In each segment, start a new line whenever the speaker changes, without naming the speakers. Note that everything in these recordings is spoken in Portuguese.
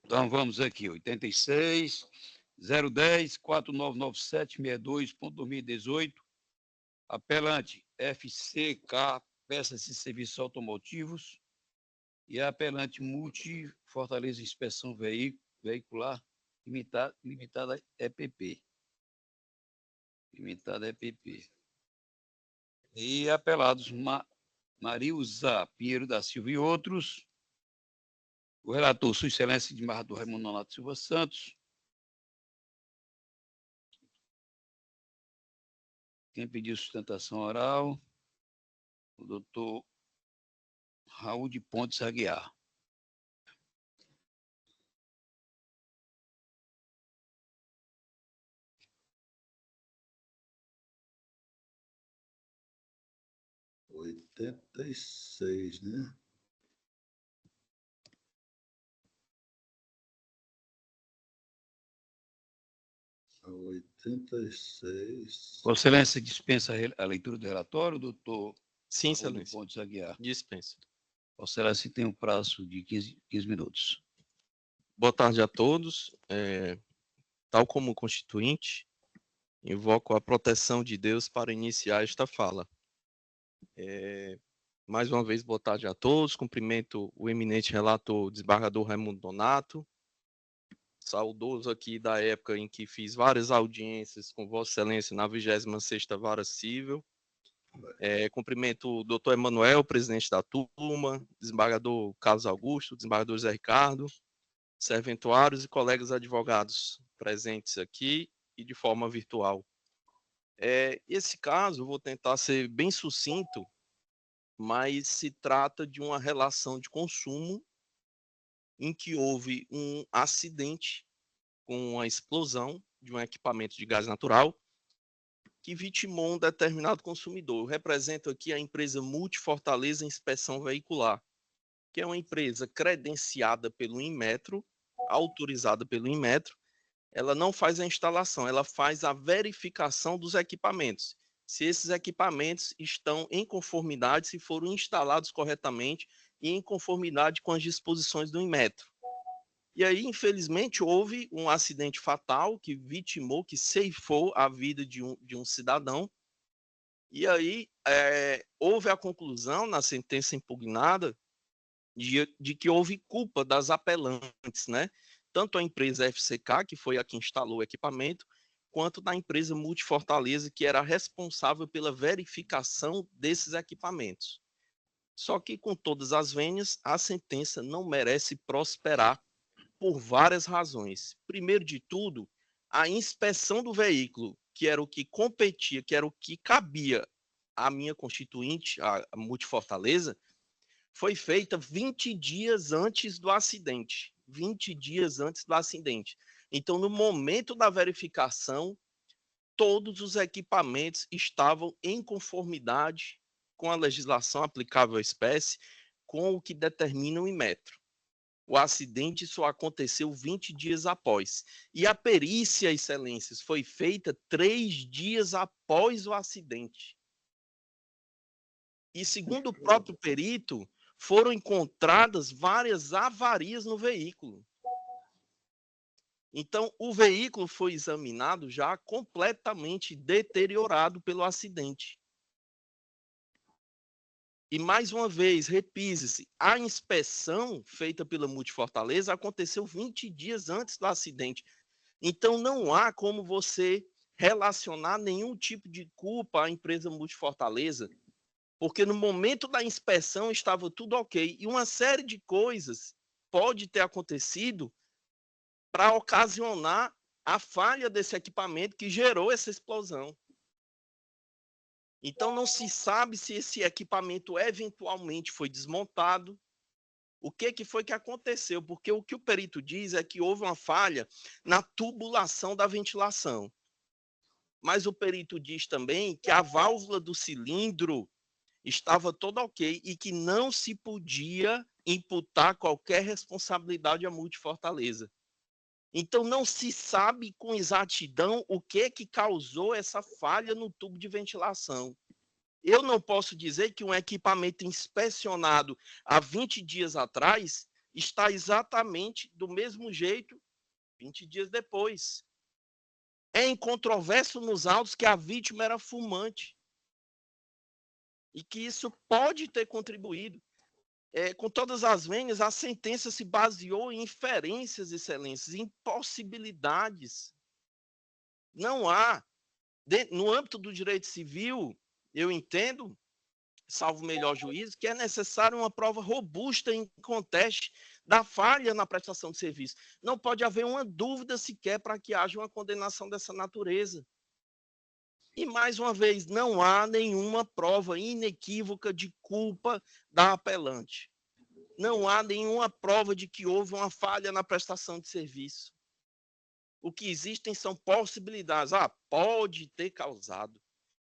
Então vamos aqui, 86 010 499762.2018, apelante FCK Peças e Serviços Automotivos e apelante Multi Fortaleza Inspeção Veicular Limitada EPP. Limitada EPP. E apelados Marilza Pinheiro da Silva e outros. O relator, Sua Excelência de Marrador Raimundo Nonato Silva Santos. Quem pediu sustentação oral? O doutor Raul de Pontes Aguiar.
Oitenta e seis, né? A 86.
Vossa Excelência dispensa a leitura do relatório, doutor
Sim,
Raul de
Excelência.
Pontes Aguiar.
Dispensa.
Vossa Excelência tem um prazo de 15 minutos.
Boa tarde a todos. Tal como o constituinte, invoco a proteção de Deus para iniciar esta fala. Mais uma vez, boa tarde a todos. Cumprimento o eminente relator, desembargador Raimundo Nonato, saudoso aqui da época em que fiz várias audiências com Vossa Excelência na 26ª Vara Civil. Cumprimento o doutor Emanuel, presidente da turma, desembargador Carlos Augusto, desembargador Zé Ricardo, serventuários e colegas advogados presentes aqui e de forma virtual. Esse caso, vou tentar ser bem sucinto, mas se trata de uma relação de consumo em que houve um acidente com a explosão de um equipamento de gás natural que vitimou um determinado consumidor. Eu represento aqui a empresa Multifortaleza Inspeção Veicular, que é uma empresa credenciada pelo Inmetro, autorizada pelo Inmetro. Ela não faz a instalação, ela faz a verificação dos equipamentos. Se esses equipamentos estão em conformidade, se foram instalados corretamente e em conformidade com as disposições do Inmetro. E aí, infelizmente, houve um acidente fatal que vitimou, que ceifou a vida de um cidadão. E aí, houve a conclusão na sentença impugnada de que houve culpa das apelantes, né? Tanto a empresa FCK, que foi a que instalou o equipamento, quanto da empresa Multifortaleza, que era responsável pela verificação desses equipamentos. Só que, com todas as vênias, a sentença não merece prosperar por várias razões. Primeiro de tudo, a inspeção do veículo, que era o que competia, que era o que cabia à minha constituinte, a Multifortaleza, foi feita 20 dias antes do acidente. 20 dias antes do acidente. Então, no momento da verificação, todos os equipamentos estavam em conformidade com a legislação aplicável à espécie, com o que determina o Inmetro. O acidente só aconteceu 20 dias após. E a perícia, excelências, foi feita 3 dias após o acidente. E segundo o próprio perito, foram encontradas várias avarias no veículo. Então, o veículo foi examinado já completamente deteriorado pelo acidente. E, mais uma vez, repise-se, a inspeção feita pela Multifortaleza aconteceu 20 dias antes do acidente. Então, não há como você relacionar nenhum tipo de culpa à empresa Multifortaleza, porque no momento da inspeção estava tudo ok. E uma série de coisas pode ter acontecido para ocasionar a falha desse equipamento que gerou essa explosão. Então, não se sabe se esse equipamento eventualmente foi desmontado. O que foi que aconteceu? Porque o que o perito diz é que houve uma falha na tubulação da ventilação. Mas o perito diz também que a válvula do cilindro estava toda ok e que não se podia imputar qualquer responsabilidade à Multifortaleza. Então, não se sabe com exatidão o que causou essa falha no tubo de ventilação. Eu não posso dizer que um equipamento inspecionado há 20 dias atrás está exatamente do mesmo jeito 20 dias depois. É incontroverso nos autos que a vítima era fumante e que isso pode ter contribuído. Com todas as vênias, a sentença se baseou em inferências, excelências, em possibilidades. Não há, no âmbito do direito civil, eu entendo, salvo o melhor juízo, que é necessário uma prova robusta em conteste da falha na prestação de serviço. Não pode haver uma dúvida sequer para que haja uma condenação dessa natureza. E, mais uma vez, não há nenhuma prova inequívoca de culpa da apelante. Não há nenhuma prova de que houve uma falha na prestação de serviço. O que existem são possibilidades. Pode ter causado,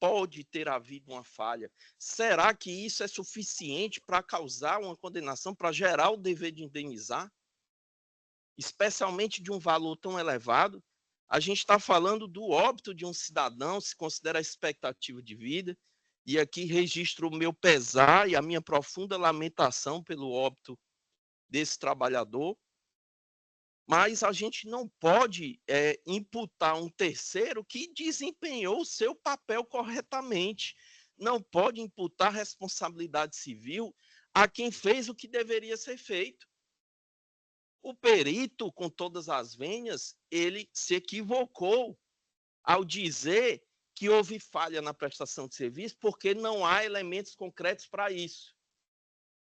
pode ter havido uma falha. Será que isso é suficiente para causar uma condenação, para gerar o dever de indenizar? Especialmente de um valor tão elevado? A gente está falando do óbito de um cidadão, se considera a expectativa de vida, e aqui registro o meu pesar e a minha profunda lamentação pelo óbito desse trabalhador, mas a gente não pode imputar um terceiro que desempenhou o seu papel corretamente. Não pode imputar responsabilidade civil a quem fez o que deveria ser feito. O perito, com todas as vênias, ele se equivocou ao dizer que houve falha na prestação de serviço porque não há elementos concretos para isso.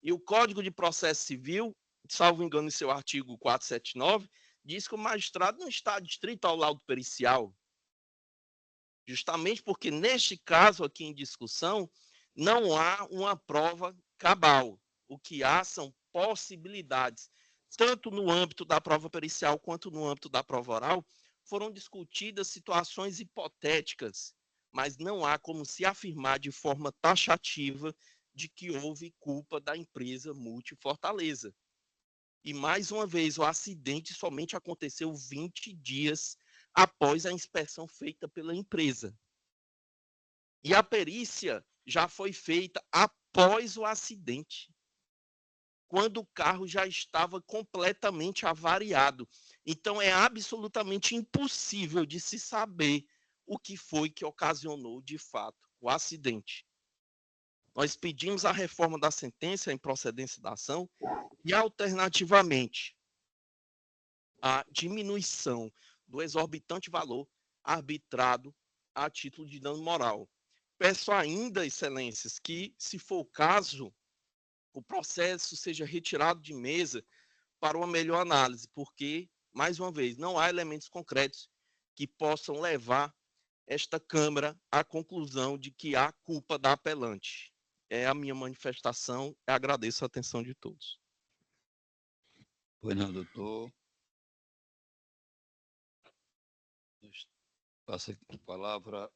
E o Código de Processo Civil, salvo engano, em seu artigo 479, diz que o magistrado não está adstrito ao laudo pericial. Justamente porque, neste caso aqui em discussão, não há uma prova cabal. O que há são possibilidades. Tanto no âmbito da prova pericial quanto no âmbito da prova oral, foram discutidas situações hipotéticas, mas não há como se afirmar de forma taxativa de que houve culpa da empresa Multifortaleza. E, mais uma vez, o acidente somente aconteceu 20 dias após a inspeção feita pela empresa. E a perícia já foi feita após o acidente, quando o carro já estava completamente avariado. Então, é absolutamente impossível de se saber o que foi que ocasionou, de fato, o acidente. Nós pedimos a reforma da sentença em procedência da ação e, alternativamente, a diminuição do exorbitante valor arbitrado a título de dano moral. Peço ainda, excelências, que, se for o caso, o processo seja retirado de mesa para uma melhor análise, porque, mais uma vez, não há elementos concretos que possam levar esta Câmara à conclusão de que há culpa da apelante. É a minha manifestação. Eu agradeço a atenção de todos.
Pois não, doutor. Passa a palavra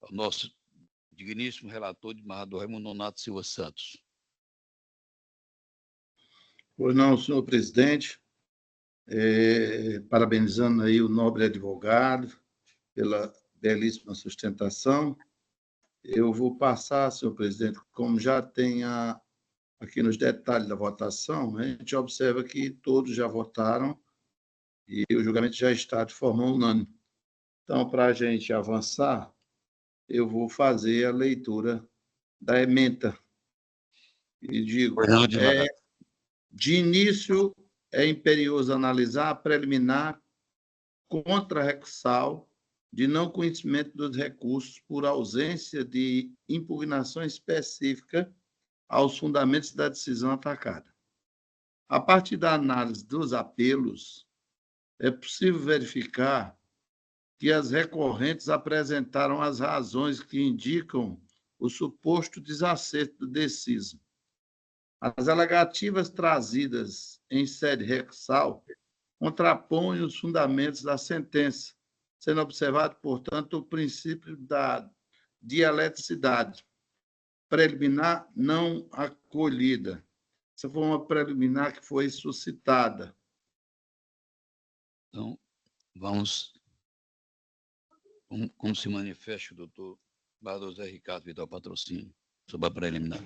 ao nosso digníssimo relator, desembargador Raimundo Nonato Silva Santos.
Pois não, senhor presidente, parabenizando aí o nobre advogado pela belíssima sustentação. Eu vou passar, senhor presidente, como já tem aqui nos detalhes da votação, a gente observa que todos já votaram e o julgamento já está de forma unânime. Então, para a gente avançar, eu vou fazer a leitura da ementa. E digo, de início, é imperioso analisar a preliminar contra-recursal de não conhecimento dos recursos por ausência de impugnação específica aos fundamentos da decisão atacada. A partir da análise dos apelos, é possível verificar que as recorrentes apresentaram as razões que indicam o suposto desacerto do deciso. As alegativas trazidas em sede recursal contrapõem os fundamentos da sentença, sendo observado, portanto, o princípio da dialeticidade, preliminar não acolhida. Essa foi uma preliminar que foi suscitada.
Então, vamos. Como se manifesta o doutor Barroso Zé Ricardo Vidal Patrocínio sobre a preliminar?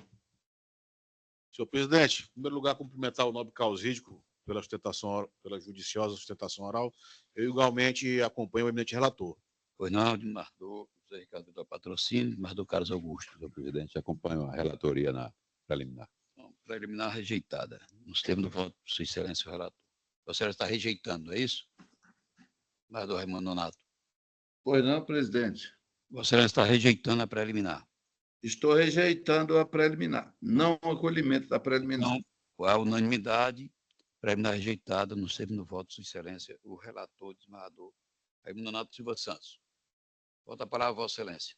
Senhor presidente, em primeiro lugar, cumprimentar o nobre causídico pela judiciosa sustentação oral. Eu igualmente acompanho o eminente relator.
Pois não, Dimardor, José Ricardo do Patrocínio, Dimardor Carlos Augusto.
Senhor presidente, acompanho a relatoria na preliminar.
Então, preliminar rejeitada. Nos termos do voto, Sua Excelência, o relator. A senhora está rejeitando, é isso? Dimardor Raimundo Nonato.
Pois não, presidente.
Vossa Excelência está rejeitando a preliminar.
Estou rejeitando a preliminar, não o acolhimento da preliminar.
Não, com a unanimidade, preliminar rejeitada, nos termos do voto, Sua Excelência, o relator, desembargador Raimundo Nonato Silva Santos. Volta a palavra, Vossa Excelência.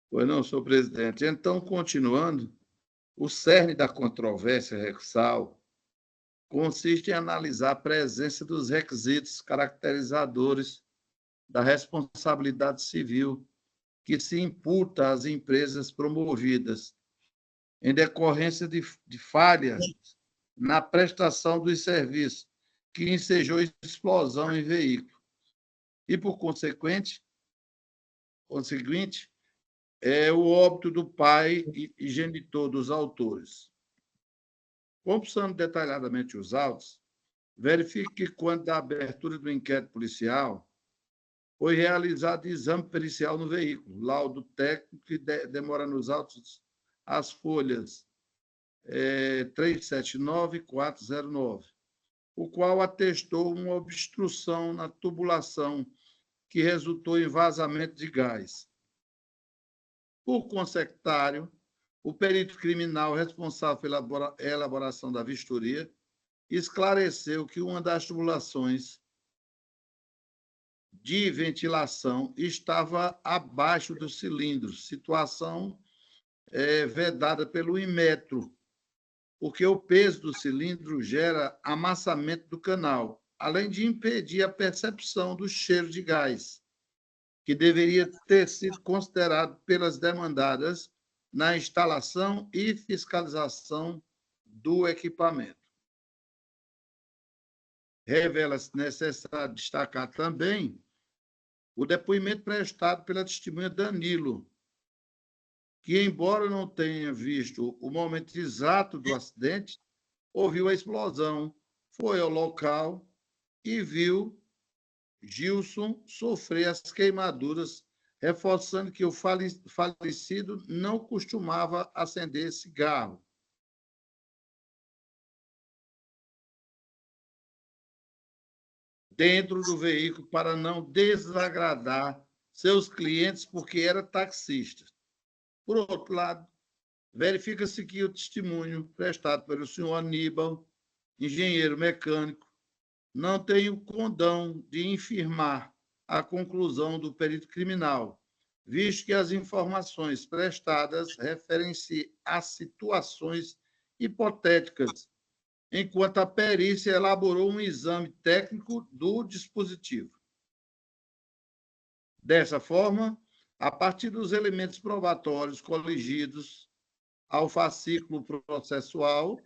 Pois não, senhor presidente. Então, continuando, o cerne da controvérsia recursal consiste em analisar a presença dos requisitos caracterizadores da responsabilidade civil que se imputa às empresas promovidas em decorrência de falhas na prestação dos serviços que ensejou explosão em veículo e, por conseguinte, é o óbito do pai e genitor dos autores. Compulsando detalhadamente os autos, verifique que, quando da abertura do inquérito policial, foi realizado exame pericial no veículo, laudo técnico que demora nos autos as folhas 379 e 409, o qual atestou uma obstrução na tubulação que resultou em vazamento de gás. Por consecutário, o perito criminal responsável pela elaboração da vistoria esclareceu que uma das tubulações de ventilação estava abaixo do cilindro, situação vedada pelo Inmetro, porque o peso do cilindro gera amassamento do canal, além de impedir a percepção do cheiro de gás, que deveria ter sido considerado pelas demandadas na instalação e fiscalização do equipamento. Revela-se necessário destacar também o depoimento prestado pela testemunha Danilo, que, embora não tenha visto o momento exato do acidente, ouviu a explosão, foi ao local e viu Gilson sofrer as queimaduras, reforçando que o falecido não costumava acender cigarro. Dentro do veículo para não desagradar seus clientes, porque era taxista. Por outro lado, verifica-se que o testemunho prestado pelo senhor Aníbal, engenheiro mecânico, não tem o condão de infirmar a conclusão do perito criminal, visto que as informações prestadas referem-se a situações hipotéticas, enquanto a perícia elaborou um exame técnico do dispositivo. Dessa forma, a partir dos elementos probatórios coligidos ao fascículo processual,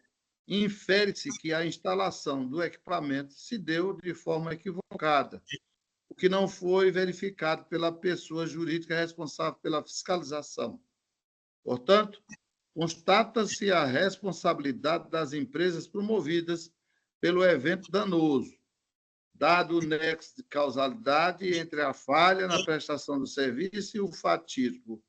infere-se que a instalação do equipamento se deu de forma equivocada, o que não foi verificado pela pessoa jurídica responsável pela fiscalização. Portanto, constata-se a responsabilidade das empresas promovidas pelo evento danoso, dado o nexo de causalidade entre a falha na prestação do serviço e o fatídico.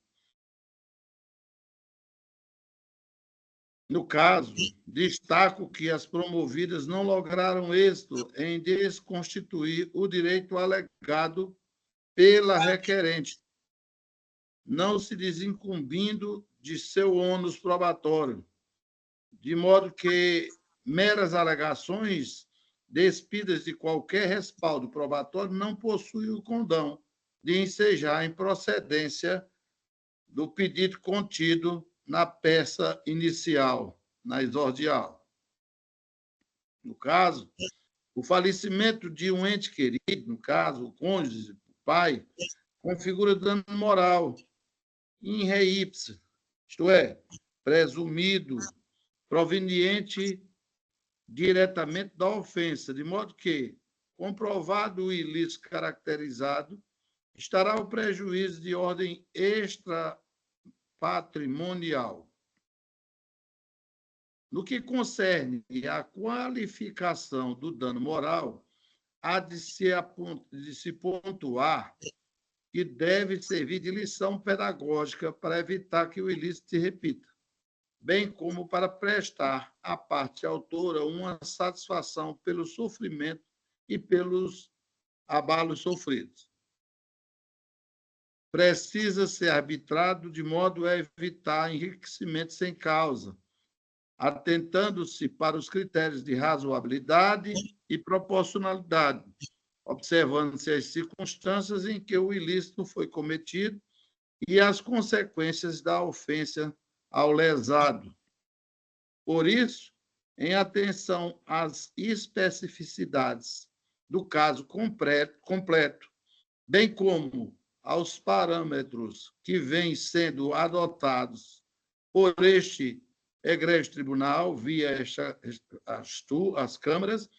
No caso, destaco que as promovidas não lograram êxito em desconstituir o direito alegado pela requerente, não se desincumbindo de seu ônus probatório, de modo que meras alegações despidas de qualquer respaldo probatório não possuem o condão de ensejar a improcedência do pedido contido na peça inicial, na exordial. No caso, o falecimento de um ente querido, no caso, o cônjuge, o pai, configura dano moral in re ipsa, isto é, presumido, proveniente diretamente da ofensa, de modo que, comprovado o ilícito caracterizado, estará o prejuízo de ordem extrapatrimonial. No que concerne à qualificação do dano moral, há de se pontuar que deve servir de lição pedagógica para evitar que o ilícito se repita, bem como para prestar à parte autora uma satisfação pelo sofrimento e pelos abalos sofridos. Precisa ser arbitrado de modo a evitar enriquecimento sem causa, atentando-se para os critérios de razoabilidade e proporcionalidade, observando-se as circunstâncias em que o ilícito foi cometido e as consequências da ofensa ao lesado. Por isso, em atenção às especificidades do caso completo, bem como aos parâmetros que vêm sendo adotados por este egrégio tribunal, via as câmaras,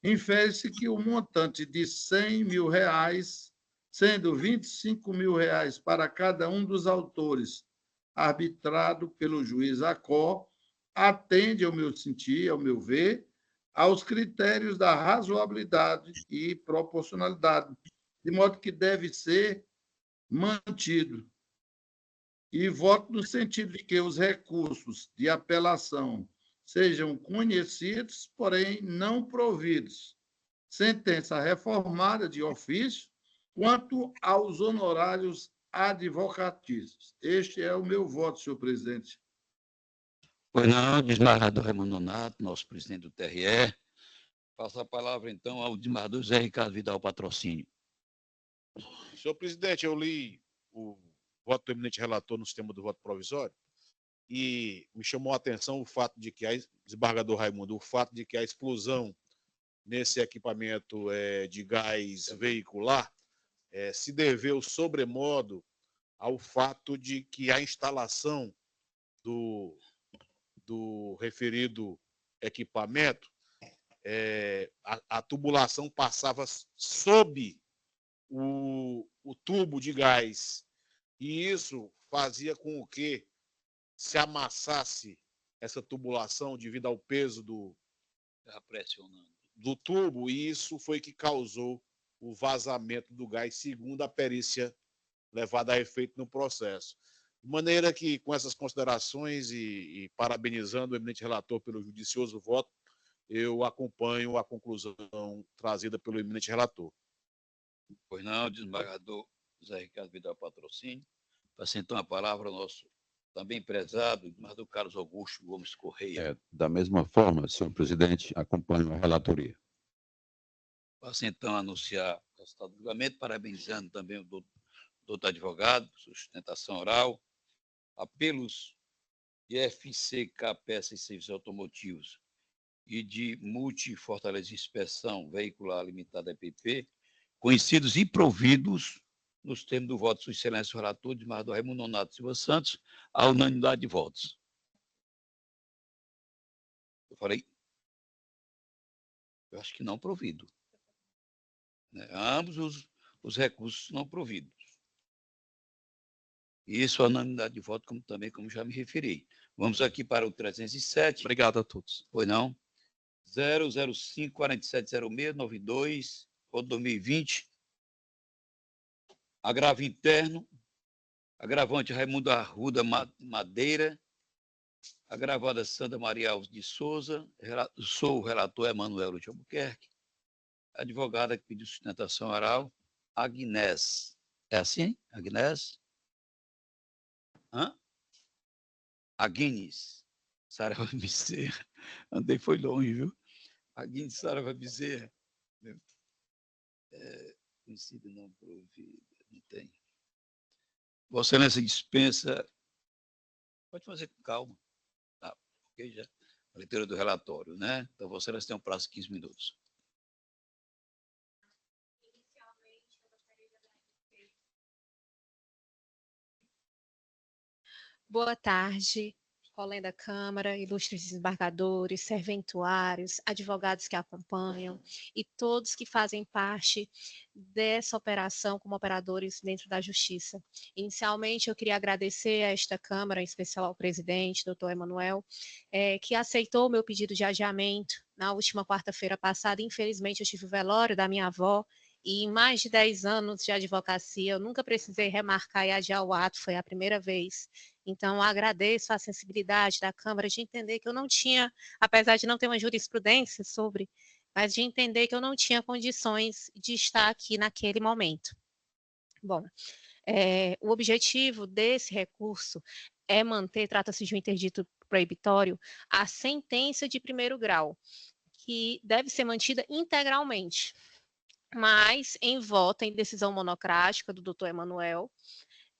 infere-se que o montante de R$ 100.000, sendo R$ 25.000 para cada um dos autores, arbitrado pelo juiz Acó, atende, ao meu sentir, ao meu ver, aos critérios da razoabilidade e proporcionalidade, de modo que deve ser mantido. E voto no sentido de que os recursos de apelação sejam conhecidos, porém não providos. Sentença reformada de ofício quanto aos honorários advocatícios. Este é o meu voto, senhor presidente.
Pois não, desembargador Raimundo Nonato, nosso presidente do TRE. Passa a palavra, então, ao desembargador Zé Ricardo Vidal Patrocínio.
Senhor presidente, eu li o voto do eminente relator no sistema do voto provisório e me chamou a atenção o fato de que, desembargador Raimundo, o fato de que a explosão nesse equipamento de gás veicular se deveu, sobremodo, ao fato de que a instalação do referido equipamento, a tubulação passava sob o tubo de gás, e isso fazia com que se amassasse essa tubulação devido ao peso do tubo, e isso foi que causou o vazamento do gás, segundo a perícia levada a efeito no processo. De maneira que, com essas considerações e parabenizando o eminente relator pelo judicioso voto, eu acompanho a conclusão trazida pelo eminente relator.
Pois não, desembargador Zé Ricardo Vidal Patrocínio. Passa então a palavra ao nosso também prezado, desembargador Carlos Augusto Gomes Correia.
Da mesma forma, senhor presidente, acompanho a relatoria.
Passa então a anunciar o resultado do julgamento, parabenizando também o doutor advogado, sustentação oral, apelos de FCK Peças e Serviços Automotivos e de Multi Fortaleza Inspeção Veicular Limitada EPP, conhecidos e providos nos termos do voto de sua excelência o relator, desembargador Raimundo Nonato Silva Santos, à unanimidade de votos. Eu falei? Eu acho que não provido. Ambos os recursos não providos. Isso, a unanimidade de voto, como já me referi. Vamos aqui para o 307.
Obrigado a todos.
Pois não? 005-4706-92, ou 2020. Agravo interno. Agravante Raimundo Arruda Madeira. Agravada Sandra Maria Alves de Souza. Sou o relator Emanuel de Albuquerque. Advogada que pediu sustentação oral, Agnès. É assim? Agnès? Aguines Sarava Bezerra. Andei foi longe, viu? Aguines Sarava Bezerra. Conhecido não provido. Não tem. Vossa Excelência dispensa. Pode fazer com calma. Tá, ok, já. A leitura do relatório, né? Então, Vossa Excelência tem um prazo de 15 minutos.
Boa tarde, Além da Câmara, ilustres desembargadores, serventuários, advogados que acompanham e todos que fazem parte dessa operação como operadores dentro da Justiça. Inicialmente, eu queria agradecer a esta Câmara, em especial ao presidente, doutor Emanuel, que aceitou o meu pedido de adiamento na última quarta-feira passada. Infelizmente, eu tive o velório da minha avó, e em mais de 10 anos de advocacia, eu nunca precisei remarcar e adiar o ato, foi a primeira vez. Então, eu agradeço a sensibilidade da Câmara de entender que eu não tinha, apesar de não ter uma jurisprudência sobre, mas de entender que eu não tinha condições de estar aqui naquele momento. Bom, o objetivo desse recurso é manter, trata-se de um interdito proibitório, a sentença de primeiro grau, que deve ser mantida integralmente, mas em voto, em decisão monocrática do doutor Emanuel,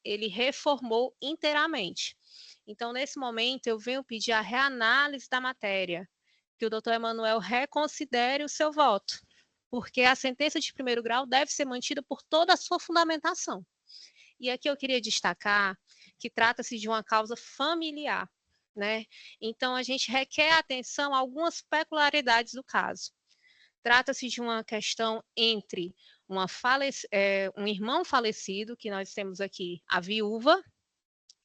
ele reformou inteiramente. Então, nesse momento, eu venho pedir a reanálise da matéria, que o doutor Emanuel reconsidere o seu voto, porque a sentença de primeiro grau deve ser mantida por toda a sua fundamentação. E aqui eu queria destacar que trata-se de uma causa familiar, né? Então, a gente requer atenção a algumas peculiaridades do caso. Trata-se de uma questão entre um irmão falecido, que nós temos aqui a viúva,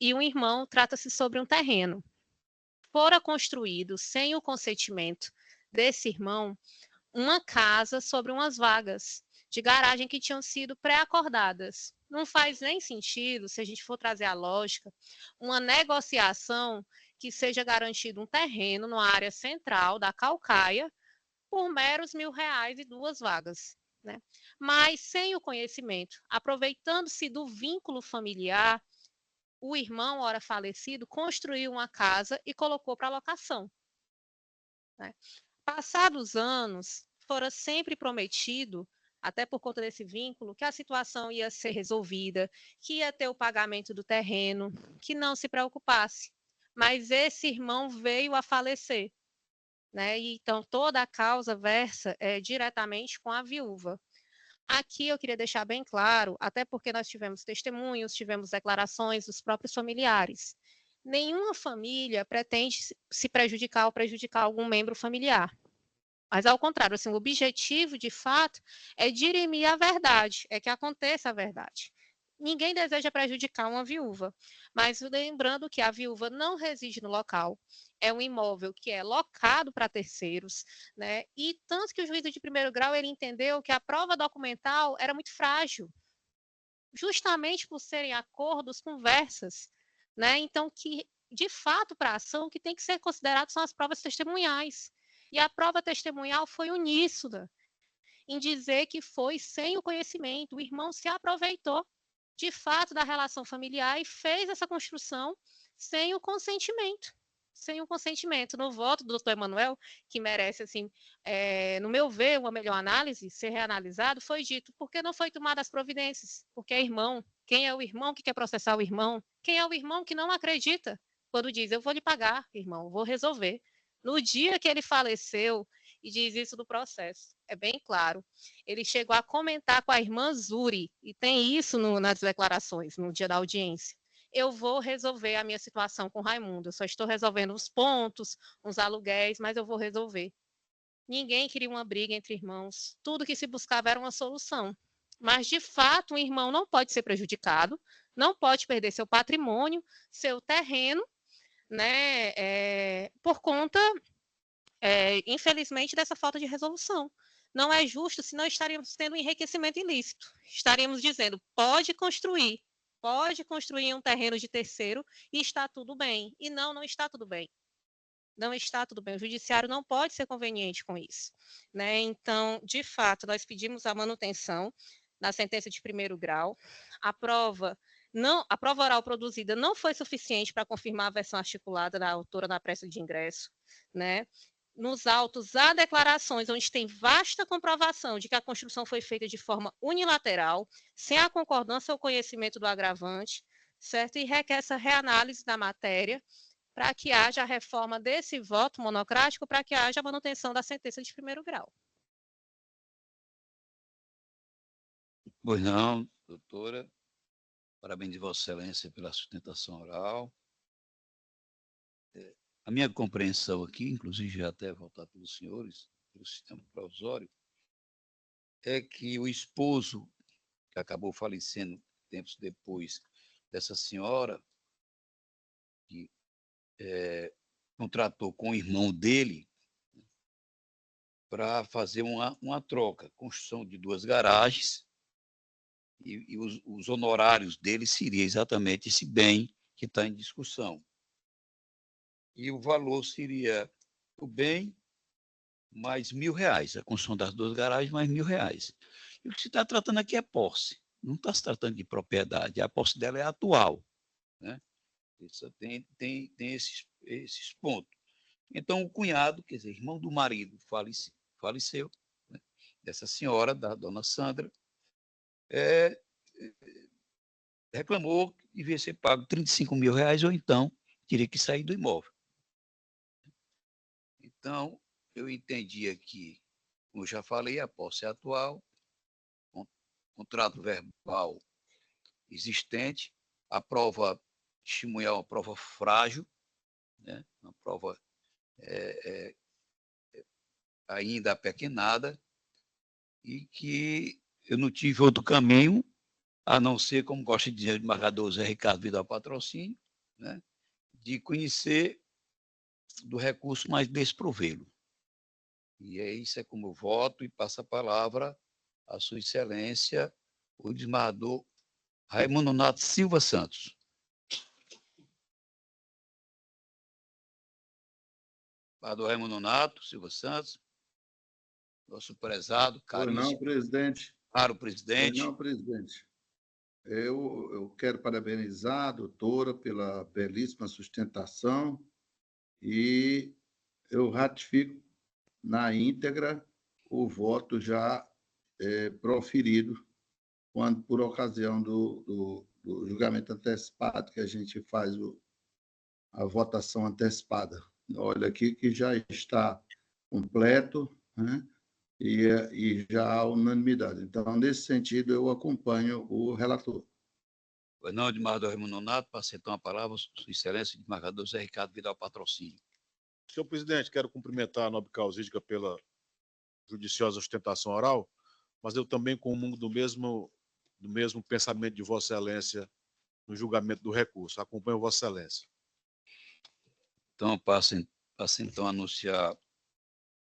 e um irmão, trata-se sobre um terreno. Fora construído, sem o consentimento desse irmão, uma casa sobre umas vagas de garagem que tinham sido pré-acordadas. Não faz nem sentido, se a gente for trazer a lógica, uma negociação que seja garantido um terreno numa área central da Caucaia, por meros R$ 1.000 e 2 vagas, né? Mas sem o conhecimento, aproveitando-se do vínculo familiar, o irmão, ora falecido, construiu uma casa e colocou para locação, né? Passados anos, fora sempre prometido, até por conta desse vínculo, que a situação ia ser resolvida, que ia ter o pagamento do terreno, que não se preocupasse. Mas esse irmão veio a falecer, né? E então toda a causa versa diretamente com a viúva. Aqui eu queria deixar bem claro, até porque nós tivemos testemunhos, tivemos declarações dos próprios familiares. Nenhuma família pretende se prejudicar ou prejudicar algum membro familiar. Mas, ao contrário, assim, o objetivo, de fato, é dirimir a verdade, é que aconteça a verdade. Ninguém deseja prejudicar uma viúva, mas lembrando que a viúva não reside no local, é um imóvel que é locado para terceiros, né? E tanto que o juízo de primeiro grau ele entendeu que a prova documental era muito frágil, justamente por serem acordos, conversas, né? Então, que de fato, para a ação, o que tem que ser considerado são as provas testemunhais. E a prova testemunhal foi uníssona em dizer que foi sem o conhecimento. O irmão se aproveitou, de fato, da relação familiar e fez essa construção sem o consentimento. Sem o consentimento. No voto do doutor Emanuel, que merece, assim, no meu ver, uma melhor análise, ser reanalisado, foi dito, por que não foi tomada as providências? Porque é irmão. Quem é o irmão que quer processar o irmão? Quem é o irmão que não acredita? Quando diz, eu vou lhe pagar, irmão, vou resolver. No dia que ele faleceu, e diz isso no processo, é bem claro, ele chegou a comentar com a irmã Zuri, e tem isso nas declarações, no dia da audiência. Eu vou resolver a minha situação com o Raimundo, eu só estou resolvendo os pontos, uns aluguéis, mas eu vou resolver. Ninguém queria uma briga entre irmãos, tudo que se buscava era uma solução. Mas, de fato, um irmão não pode ser prejudicado, não pode perder seu patrimônio, seu terreno, né, por conta, infelizmente, dessa falta de resolução. Não é justo, senão estaríamos tendo um enriquecimento ilícito. Estaríamos dizendo, pode construir um terreno de terceiro e está tudo bem. E não está tudo bem. Não está tudo bem. O judiciário não pode ser conveniente com isso, né? Então, de fato, nós pedimos a manutenção da sentença de primeiro grau. A prova oral produzida não foi suficiente para confirmar a versão articulada da autora da pressa de ingresso, né? Nos autos há declarações onde tem vasta comprovação de que a construção foi feita de forma unilateral, sem a concordância ou conhecimento do agravante, certo? E requer essa reanálise da matéria para que haja a reforma desse voto monocrático, para que haja a manutenção da sentença de primeiro grau.
Pois não, doutora. Parabéns de Vossa Excelência pela sustentação oral. a minha compreensão aqui, inclusive já até voltar pelos senhores, pelo sistema provisório, é que o esposo, que acabou falecendo tempos depois dessa senhora, que contratou com o irmão dele para fazer uma troca, construção de 2 garagens, e os honorários dele seria exatamente esse bem que está em discussão. E o valor seria o bem mais R$ 1.000, a construção das 2 garagens mais R$ 1.000. E o que se está tratando aqui é posse, não está se tratando de propriedade, a posse dela é atual, né? Isso tem esses pontos. Então, o cunhado, quer dizer, irmão do marido, faleceu, né, dessa senhora, da dona Sandra, reclamou que devia ser pago R$ 35.000 ou então teria que sair do imóvel. Então, eu entendi aqui, como eu já falei, a posse é atual, contrato verbal existente, a prova testemunhal é uma prova frágil, né, uma prova ainda apequenada, e que eu não tive outro caminho, a não ser, como gosta de dizer o desembargador Zé Ricardo Vidal Patrocínio, né, de conhecer do recurso mais desprovê-lo. E isso é como eu voto e passo a palavra à sua excelência, o desembargador Raimundo Nonato Silva Santos. Desembargador Raimundo Nonato Silva Santos, nosso prezado, caríssimo,
presidente.
caro presidente.
Não, presidente. Eu quero parabenizar a doutora pela belíssima sustentação e eu ratifico na íntegra o voto já proferido quando, por ocasião do julgamento antecipado, que a gente faz a votação antecipada. Olha aqui que já está completo, né? E já há unanimidade. Então, nesse sentido, eu acompanho o relator.
Pois não, desembargador Raimundo Nonato, passei então a palavra, sua excelência, desembargador Zé Ricardo Vidal Patrocínio.
Senhor presidente, quero cumprimentar a nobre causídica pela judiciosa sustentação oral, mas eu também comungo do mesmo pensamento de Vossa Excelência no julgamento do recurso. Acompanho Vossa Excelência.
Então, passo então a anunciar o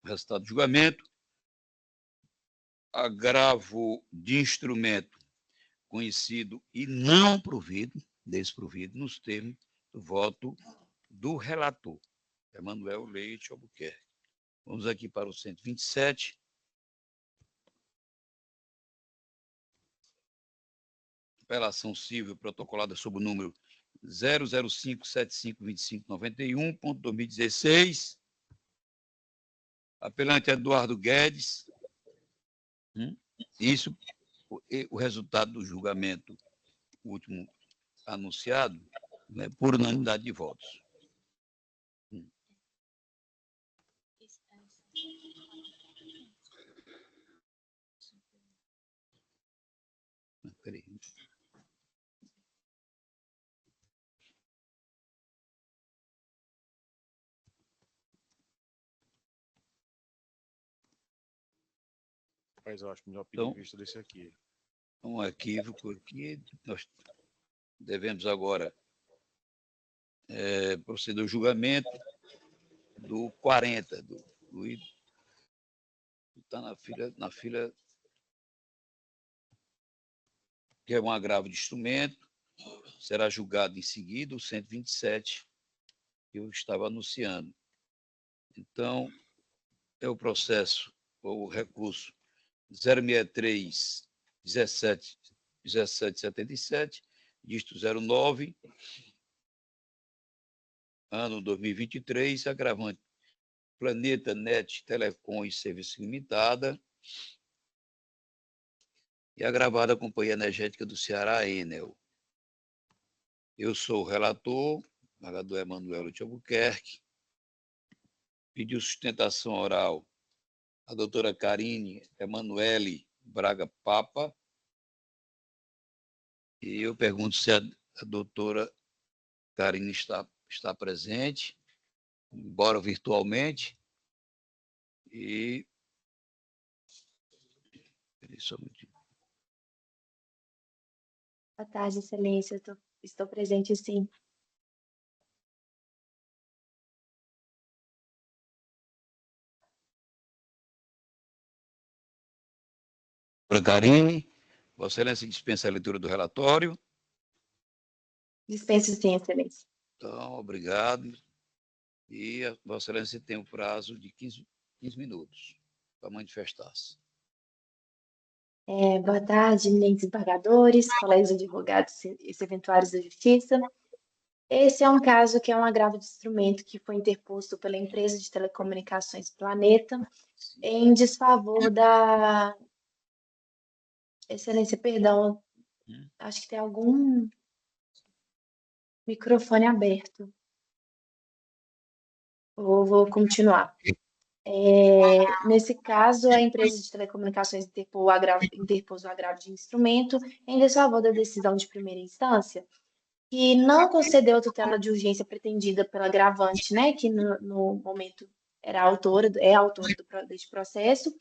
resultado do julgamento. Agravo de instrumento conhecido e não desprovido nos termos do voto do relator, Emanuel Leite Albuquerque. Vamos aqui para o 127. Apelação civil protocolada sob o número 005752591.2016. Apelante Eduardo Guedes. Isso, o resultado do julgamento último anunciado, né, por unanimidade de votos. Peraí.
Mas eu acho melhor pedir vista desse aqui.
Um equívoco aqui. Nós devemos agora proceder ao julgamento do 40, está na fila, que é um agravo de instrumento, será julgado em seguida o 127, que eu estava anunciando. Então, é o processo, ou o recurso 063-1777, dígito 09, ano 2023, agravante Planeta Net Telecom e Serviço Limitada, e agravada a Companhia Energética do Ceará, Enel. Eu sou o relator, desembargador Emanuel Leite Albuquerque. Pediu sustentação oral a doutora Karine Emanuele Braga Papa. E eu pergunto se a doutora Karine está presente. embora virtualmente. E
Boa tarde, Excelência. Estou presente, sim.
Karine, Vossa Excelência dispensa a leitura do relatório.
Dispenso, sim, Excelência.
Então, obrigado. E a Vossa Excelência tem um prazo de 15 minutos para manifestar-se.
Boa tarde, eminentes embargadores, colegas advogados e serventuários da Justiça. Esse é um caso que é um agravo de instrumento que foi interposto pela empresa de telecomunicações Planeta em desfavor da... Excelência, perdão, acho que tem algum microfone aberto. Vou continuar. Nesse caso, a empresa de telecomunicações interpôs o agravo de instrumento em desfavor da decisão de primeira instância, que não concedeu a tutela de urgência pretendida pela agravante, né, que no momento é autora deste processo,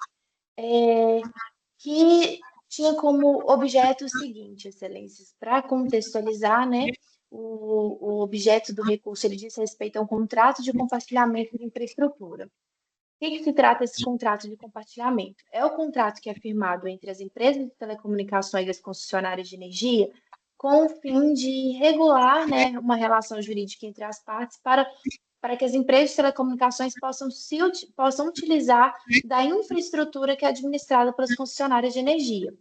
que tinha como objeto o seguinte, Excelências, para contextualizar, né, o objeto do recurso, ele diz respeito a um contrato de compartilhamento de infraestrutura. O que se trata esse contrato de compartilhamento? É o contrato que é firmado entre as empresas de telecomunicações e as concessionárias de energia com o fim de regular, né, uma relação jurídica entre as partes para que as empresas de telecomunicações possam utilizar da infraestrutura que é administrada pelas concessionárias de energia,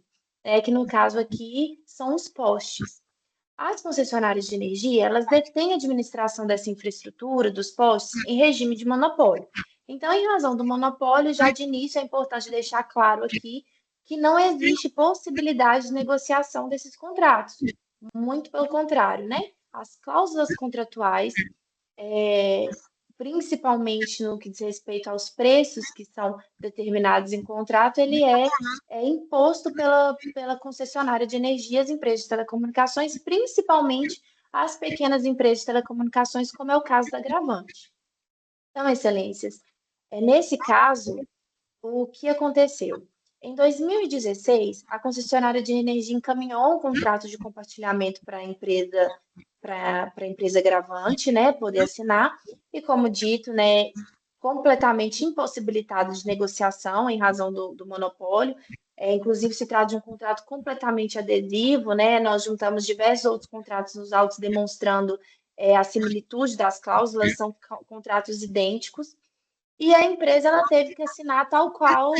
que no caso aqui são os postes. As concessionárias de energia, elas detêm a administração dessa infraestrutura, dos postes, em regime de monopólio. Então, em razão do monopólio, já de início é importante deixar claro aqui que não existe possibilidade de negociação desses contratos. Muito pelo contrário, né? As cláusulas contratuais, principalmente no que diz respeito aos preços que são determinados em contrato, ele é imposto pela concessionária de energia, as empresas de telecomunicações, principalmente as pequenas empresas de telecomunicações, como é o caso da agravante. Então, Excelências, nesse caso, o que aconteceu? Em 2016, a concessionária de energia encaminhou um contrato de compartilhamento para a empresa gravante, né, poder assinar, e como dito, né, completamente impossibilitada de negociação em razão do monopólio. Inclusive, se trata de um contrato completamente adesivo, né, nós juntamos diversos outros contratos nos autos demonstrando a similitude das cláusulas, são contratos idênticos, e a empresa ela teve que assinar tal qual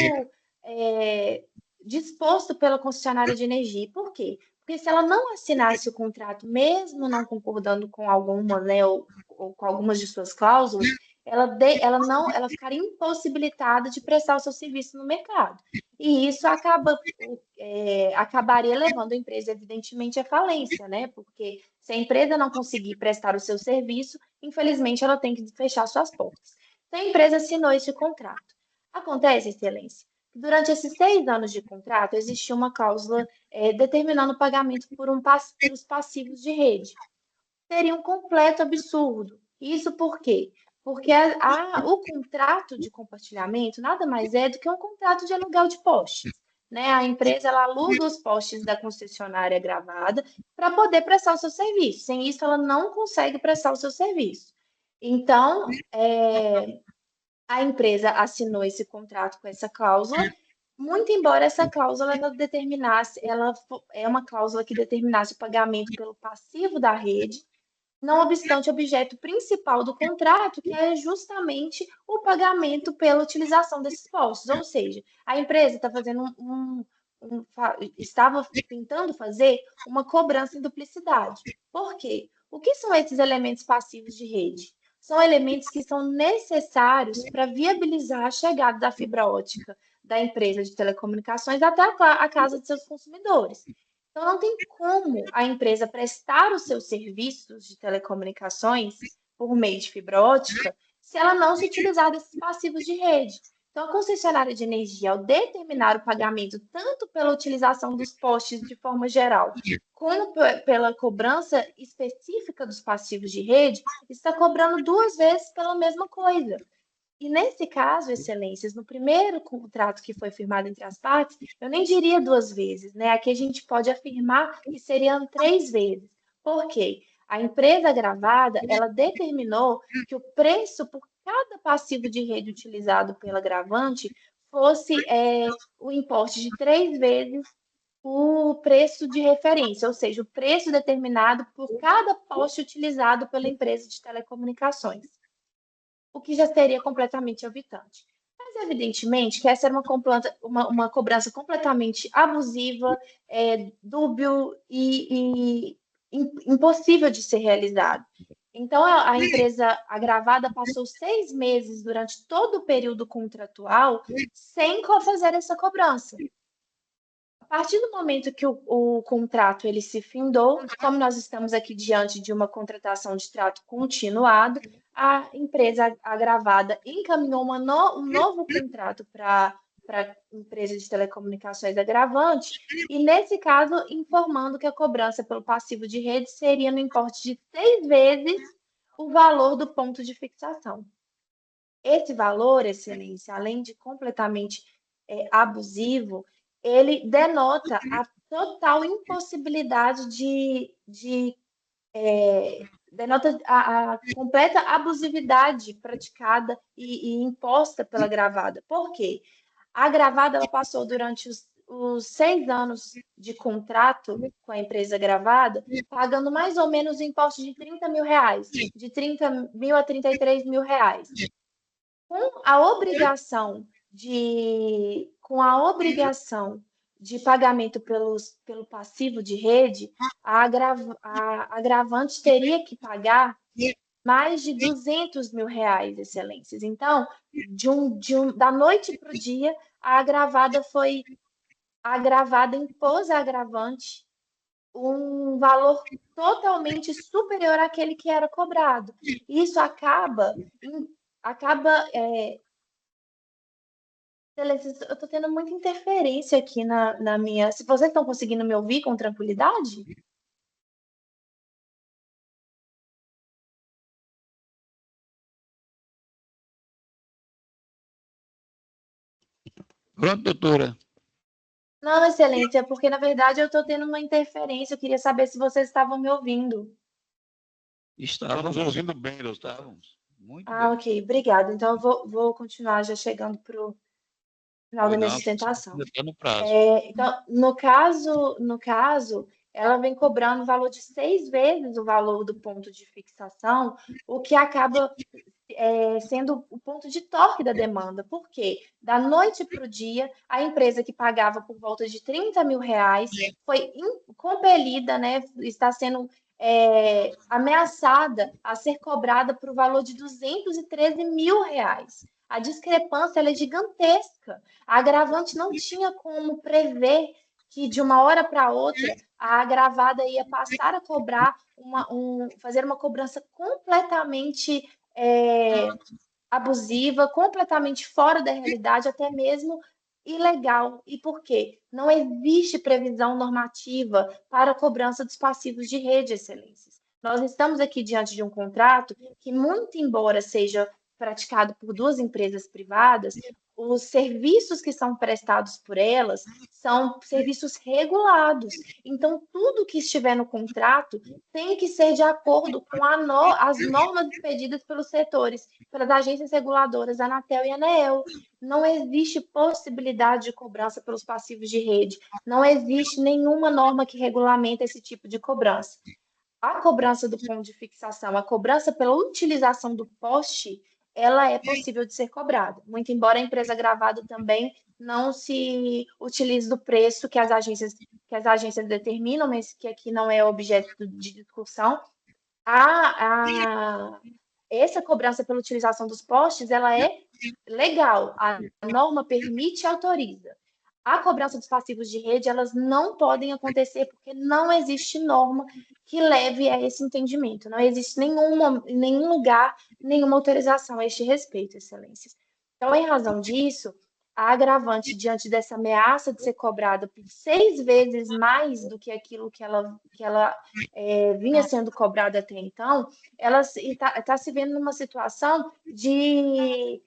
disposto pela concessionária de energia. Por quê? Porque se ela não assinasse o contrato, mesmo não concordando com alguma, né, ou com algumas de suas cláusulas, ela ficaria impossibilitada de prestar o seu serviço no mercado. E isso acabaria levando a empresa, evidentemente, à falência, né? Porque se a empresa não conseguir prestar o seu serviço, infelizmente ela tem que fechar suas portas. Então, a empresa assinou esse contrato. Acontece, Excelência, que durante esses 6 anos de contrato, existia uma cláusula determinando o pagamento pelos passivos de rede. Seria um completo absurdo. Isso por quê? Porque o contrato de compartilhamento nada mais é do que um contrato de aluguel de postes. Né? A empresa ela aluga os postes da concessionária gravada para poder prestar o seu serviço. Sem isso, ela não consegue prestar o seu serviço. Então, a empresa assinou esse contrato com essa cláusula, muito embora essa cláusula ela é uma cláusula que determinasse o pagamento pelo passivo da rede, não obstante o objeto principal do contrato, que é justamente o pagamento pela utilização desses postos. Ou seja, a empresa está fazendo estava tentando fazer uma cobrança em duplicidade. Por quê? O que são esses elementos passivos de rede? São elementos que são necessários para viabilizar a chegada da fibra ótica da empresa de telecomunicações até a casa de seus consumidores. Então, não tem como a empresa prestar os seus serviços de telecomunicações por meio de fibra ótica se ela não se utilizar desses passivos de rede. Então, a concessionária de energia, ao determinar o pagamento tanto pela utilização dos postes de forma geral, como pela cobrança específica dos passivos de rede, está cobrando 2 vezes pela mesma coisa. E nesse caso, excelências, no primeiro contrato que foi firmado entre as partes, eu nem diria 2 vezes, né? Aqui a gente pode afirmar que seriam 3 vezes. Por quê? A empresa gravada, ela determinou que o preço por cada passivo de rede utilizado pela gravante fosse o importe de 3 vezes o preço de referência, ou seja, o preço determinado por cada poste utilizado pela empresa de telecomunicações, o que já seria completamente exorbitante. Mas, evidentemente, que essa era uma cobrança completamente abusiva, dúbio e impossível de ser realizado. Então, a empresa agravada passou 6 meses durante todo o período contratual sem fazer essa cobrança. A partir do momento que o contrato ele se findou, como nós estamos aqui diante de uma contratação de trato continuado, a empresa agravada encaminhou um novo contrato para a empresa de telecomunicações agravante, e nesse caso, informando que a cobrança pelo passivo de rede seria no importe de 6 vezes o valor do ponto de fixação. Esse valor, excelência, além de completamente abusivo, ele denota a total impossibilidade denota a completa abusividade praticada e imposta pela gravada. Por quê? A gravada ela passou durante os 6 anos de contrato com a empresa gravada, pagando mais ou menos o imposto de R$30 mil, de 30 mil a 33 mil reais. Com a obrigação de pagamento pelo passivo de rede, a agravante teria que pagar mais de R$200 mil, excelências. Então, da noite para o dia, a agravada impôs à agravante um valor totalmente superior àquele que era cobrado. Isso acaba excelências, eu estou tendo muita interferência aqui na minha. Se vocês estão conseguindo me ouvir com tranquilidade?
Pronto, doutora.
Não, excelência, porque na verdade eu estou tendo uma interferência. Eu queria saber se vocês estavam me ouvindo.
Estávamos ouvindo bem, doutor. Estávamos. Muito bem.
Ok, obrigada. Então eu vou continuar já chegando para o final da minha sustentação.
Está no prazo.
Então, no caso, ela vem cobrando o valor de 6 vezes o valor do ponto de fixação, o que acaba sendo o ponto de torque da demanda. Por quê? Da noite para o dia, a empresa que pagava por volta de R$30 mil foi compelida, né, está sendo ameaçada a ser cobrada por o valor de R$213 mil. A discrepância ela é gigantesca. A agravante não tinha como prever que de uma hora para outra a agravada ia passar a cobrar fazer uma cobrança completamente abusiva, completamente fora da realidade, até mesmo ilegal. E por quê? Não existe previsão normativa para a cobrança dos passivos de rede, excelências. Nós estamos aqui diante de um contrato que, muito embora seja praticado por 2 empresas privadas, os serviços que são prestados por elas são serviços regulados. Então, tudo que estiver no contrato tem que ser de acordo com as normas expedidas pelos setores, pelas agências reguladoras, Anatel e ANEEL. Não existe possibilidade de cobrança pelos passivos de rede. Não existe nenhuma norma que regulamenta esse tipo de cobrança. A cobrança do ponto de fixação, a cobrança pela utilização do poste, ela é possível de ser cobrada. Muito embora a empresa gravada também não se utilize do preço que as agências determinam, mas que aqui não é objeto de discussão. Essa cobrança pela utilização dos postes, ela é legal. A norma permite e autoriza. A cobrança dos passivos de rede, elas não podem acontecer porque não existe norma que leve a esse entendimento. Não existe em nenhum lugar nenhuma autorização a este respeito, excelências. Então, em razão disso, a agravante, diante dessa ameaça de ser cobrada por 6 vezes mais do que aquilo que ela vinha sendo cobrada até então, ela está se vendo numa situação de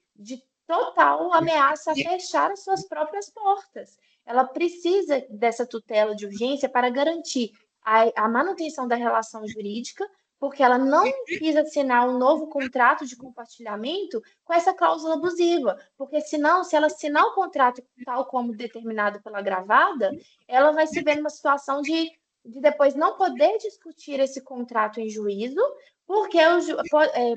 total ameaça a fechar as suas próprias portas. Ela precisa dessa tutela de urgência para garantir a manutenção da relação jurídica, porque ela não quis assinar um novo contrato de compartilhamento com essa cláusula abusiva, porque senão, se ela assinar o contrato tal como determinado pela gravada, ela vai se ver numa situação de depois não poder discutir esse contrato em juízo, porque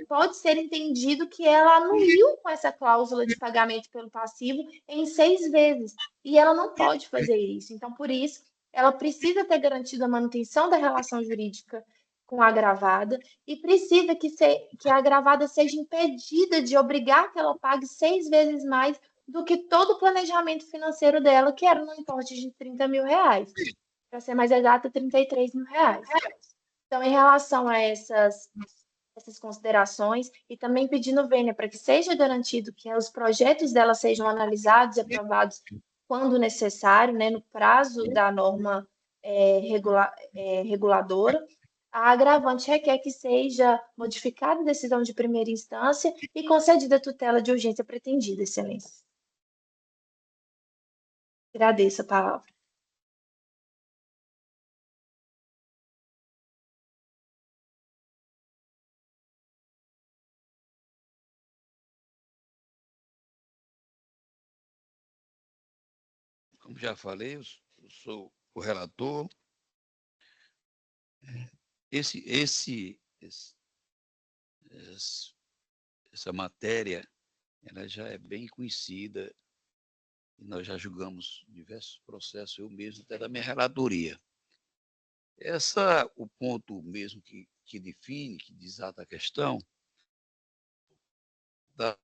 pode ser entendido que ela anuiu com essa cláusula de pagamento pelo passivo em 6 vezes, e ela não pode fazer isso. Então, por isso, ela precisa ter garantido a manutenção da relação jurídica com a agravada e precisa que a agravada seja impedida de obrigar que ela pague 6 vezes mais do que todo o planejamento financeiro dela, que era no importe de R$30 mil. Para ser mais exata, R$33 mil. Então, em relação a essas considerações, e também pedindo, Vênia, para que seja garantido que os projetos dela sejam analisados e aprovados quando necessário, né, no prazo da norma reguladora, a agravante requer que seja modificada a decisão de primeira instância e concedida a tutela de urgência pretendida, Excelência. Agradeço a palavra.
Como já falei, eu sou o relator. Essa matéria, ela já é bem conhecida e nós já julgamos diversos processos, eu mesmo, até da minha relatoria. O ponto mesmo que define, que desata a questão, está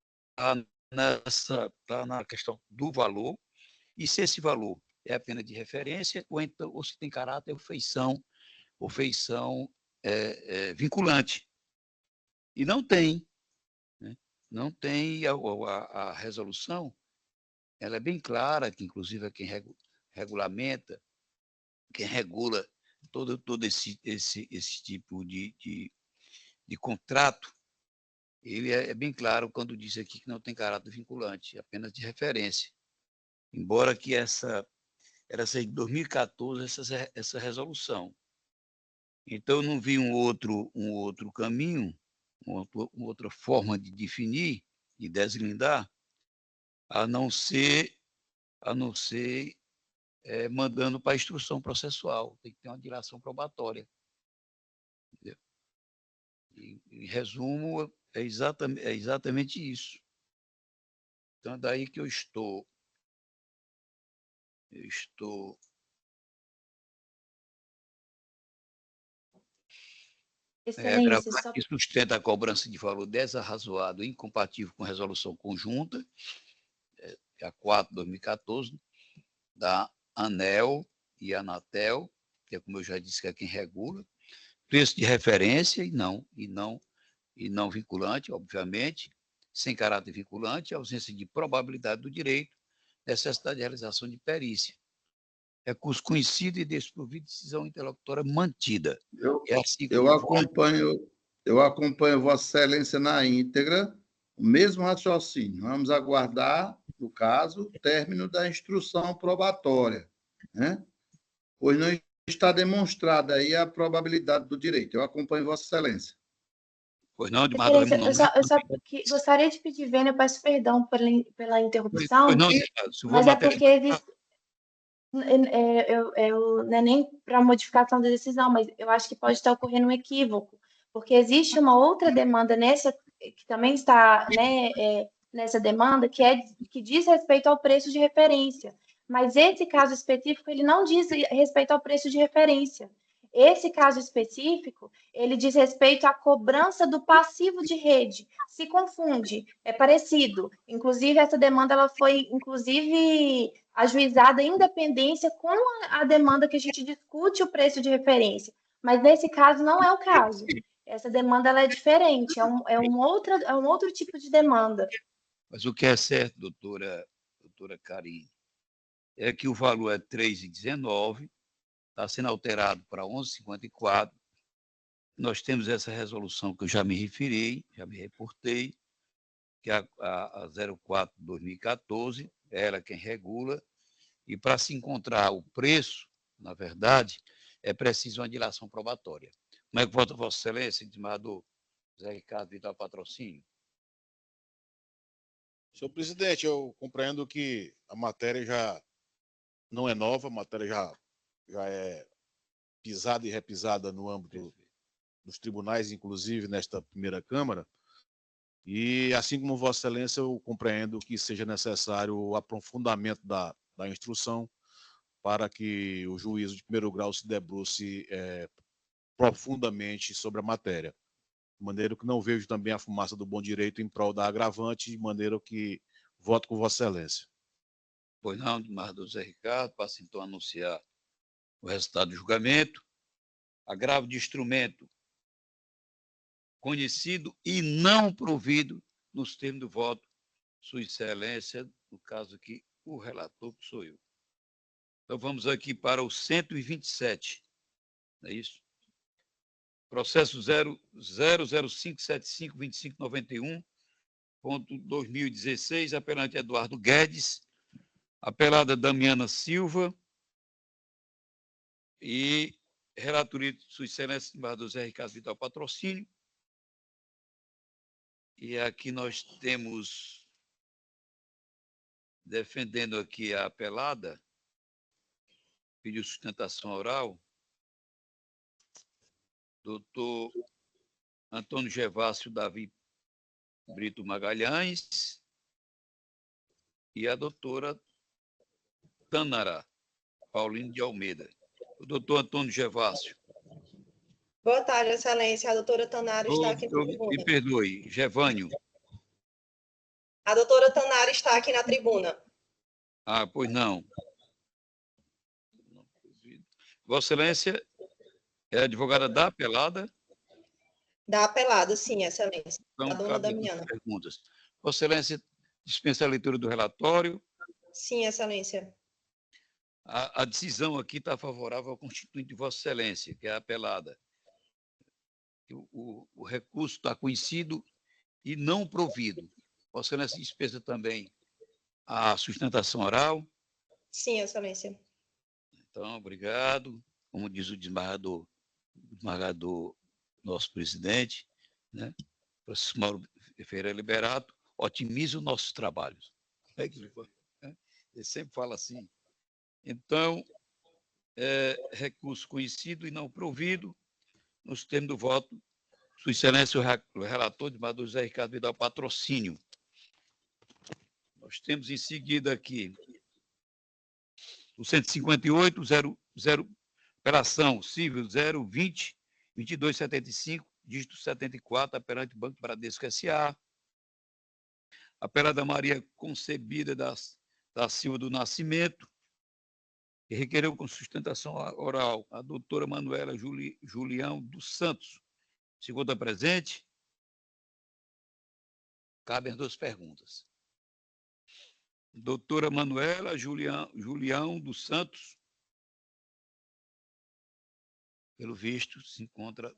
na questão do valor, e se esse valor é apenas de referência, ou se tem caráter ou feição vinculante. E não tem. Né? Não tem a resolução, ela é bem clara, que inclusive é quem regulamenta, quem regula todo esse tipo de contrato, ele é bem claro quando diz aqui que não tem caráter vinculante, apenas de referência. Embora que era de 2014 essa resolução. Então, eu não vi um outro caminho, uma outra forma de definir e deslindar, a não ser mandando para a instrução processual. Tem que ter uma dilação probatória. Entendeu? Em resumo, é exatamente isso. Então, é daí que eu estou
Excelência,
que sustenta a cobrança de valor desarrazoado e incompatível com resolução conjunta, a 4/2014, da ANEEL e Anatel, que é, como eu já disse, que é quem regula, preço de referência e não vinculante, obviamente, sem caráter vinculante, ausência de probabilidade do direito, necessidade de realização de perícia. Recurso conhecido e desprovido de decisão interlocutória mantida.
Eu acompanho Vossa Excelência na íntegra, o mesmo raciocínio. Vamos aguardar, no caso, o término da instrução probatória, né? Pois não está demonstrada aí a probabilidade do direito. Eu acompanho Vossa Excelência.
Pois não, de
eu só gostaria de pedir, Vênia, eu peço perdão pela interrupção, mas é porque existe... não é nem para modificação da decisão, mas eu acho que pode estar ocorrendo um equívoco, porque existe uma outra demanda que também está, né, nessa demanda, que diz respeito ao preço de referência. Mas esse caso específico, ele não diz respeito ao preço de referência. Esse caso específico, ele diz respeito à cobrança do passivo de rede. Se confunde, é parecido. Inclusive, essa demanda ela foi, inclusive, ajuizada em independência com a demanda que a gente discute o preço de referência. Mas nesse caso não é o caso. Essa demanda ela é diferente, é um outro tipo de demanda.
Mas o que é certo, doutora Karine, é que o valor é 3,19, está sendo alterado para 11,54. Nós temos essa resolução que eu já me referi, já me reportei, que é a 04/2014, é ela quem regula, e para se encontrar o preço, na verdade, é preciso uma dilação probatória. Como é que vota Vossa Excelência, desembargador José Ricardo Vital Patrocínio?
Senhor presidente, eu compreendo que a matéria já não é nova, a matéria já é pisada e repisada no âmbito dos tribunais, inclusive nesta primeira Câmara, e assim como Vossa Excelência, eu compreendo que seja necessário o aprofundamento da instrução para que o juízo de primeiro grau se debruce profundamente sobre a matéria, de maneira que não vejo também a fumaça do bom direito em prol da agravante, de maneira que voto com Vossa Excelência.
Pois não, desembargador José Ricardo, passa então a anunciar o resultado do julgamento. Agravo de instrumento conhecido e não provido nos termos do voto, Sua Excelência, no caso aqui, o relator, que sou eu. Então, vamos aqui para o 127, não é isso? Processo 005752591.2016, apelante Eduardo Guedes, apelada Damiana Silva e relatoria de Sua Excelência, desembargador José Ricardo Vital Patrocínio. E aqui nós temos, defendendo aqui a apelada, pediu sustentação oral, doutor Antônio Gervásio Davi Brito Magalhães e a doutora Tanara Paulino de Almeida. O doutor Antônio Gervásio.
Boa tarde, Excelência. A doutora Tanara está aqui na tribuna.
Me perdoe, Gervânio.
A doutora Tanara está aqui na tribuna.
Ah, pois não. Vossa Excelência é advogada da apelada?
Da apelada, sim, Excelência.
Então,
a dona Damiana.
Perguntas. Vossa Excelência dispensa a leitura do relatório?
Sim, Excelência.
A decisão aqui está favorável ao constituinte de Vossa Excelência, que é a apelada. O recurso está conhecido e não provido. Vossa Excelência dispensa também a sustentação oral?
Sim, Excelência.
Então, obrigado. Como diz o desembargador nosso presidente, né? Francisco Mauro Ferreira Liberato, otimiza os nossos trabalhos. Ele sempre fala assim. Então, recurso conhecido e não provido, nos termos do voto, Sua Excelência, o relator, desembargador José Ricardo Vidal Patrocínio. Nós temos em seguida aqui o 158, operação civil 020 2275, dígito 74, apelante Banco Bradesco S.A. Apelada Maria Concebida da Silva do Nascimento, que requereu com sustentação oral a doutora Manuela Julião dos Santos. Segunda presente, cabem duas perguntas. Doutora Manuela Julião dos Santos, pelo visto, se encontra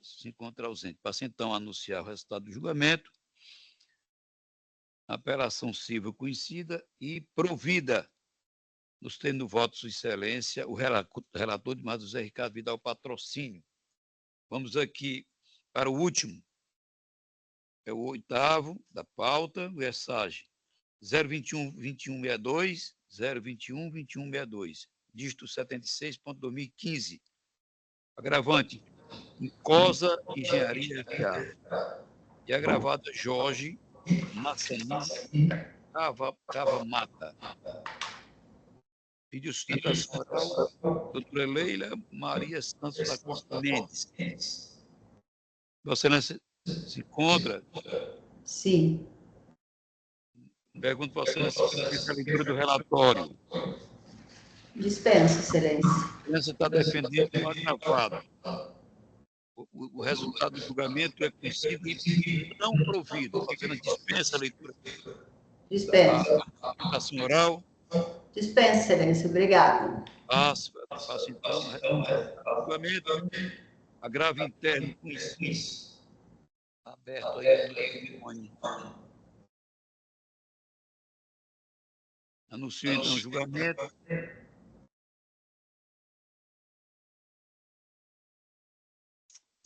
ausente. Passo então a anunciar o resultado do julgamento. Apelação civil conhecida e provida, nos termos do voto de Sua Excelência, o relator de José Ricardo Vidal Patrocínio. Vamos aqui para o último, é o oitavo da pauta, o ESAGE 021-2162, 021-2162, dígito 76.2015. Agravante, Incosa Engenharia S.A. E agravada Jorge Massanin Cava Mata. Pediu sustentação oral, doutora Leila Maria Santos da Costa Mendes. Vossa Excelência se encontra?
Sim.
Pergunto, Vossa Excelência, a leitura do relatório.
Dispenso, Excelência.
A Excelência está defendendo o agravado. O resultado do julgamento é conhecido e não provido. Vossa Excelência dispensa a leitura.
Dispenso.
A senhora oral.
Dispenso, Excelência. Obrigada.
Passo então, julgamento, agravo interno conhecido. Aberto aí o microfone. Anuncio então o julgamento.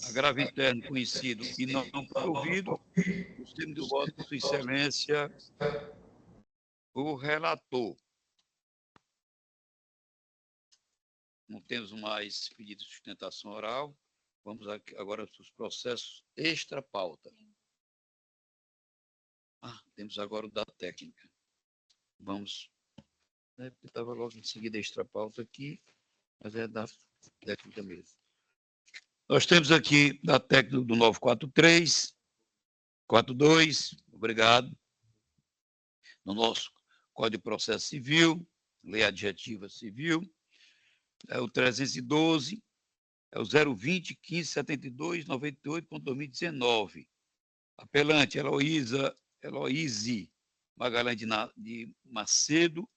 Agravo interno conhecido e não provido, nos termos do voto de Sua Excelência, o relator. Não temos mais pedido de sustentação oral. Vamos agora para os processos extra-pauta. Temos agora o da técnica. Vamos. Estava logo em seguida extra-pauta aqui, mas é da técnica mesmo. Nós temos aqui da técnica do 943, 42, obrigado. No nosso Código de Processo Civil, Lei Adjetiva Civil, é o 312, é o 020 15 72 98.2019. Apelante, Heloíse Magalhães de Macedo,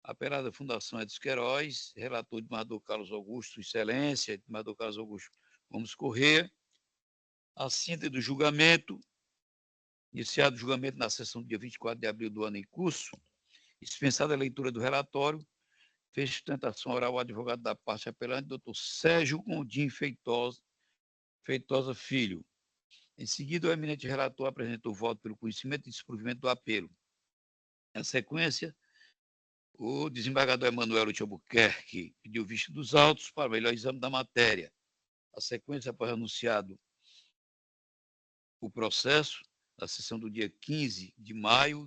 apelada Fundação Edson Queiroz, relator Desembargador Carlos Augusto, Excelência, Desembargador Carlos Augusto Gomes Corrêa, a síntese do julgamento, iniciado o julgamento na sessão do dia 24 de abril do ano em curso, dispensada a leitura do relatório, fez sustentação oral ao advogado da parte apelante, doutor Sérgio Gondim Feitosa Filho. Em seguida, o eminente relator apresentou o voto pelo conhecimento e desprovimento do apelo. Na sequência, o desembargador Emanuel de Albuquerque pediu vista dos autos para o melhor exame da matéria. A sequência, após anunciado o processo, na sessão do dia 15 de maio,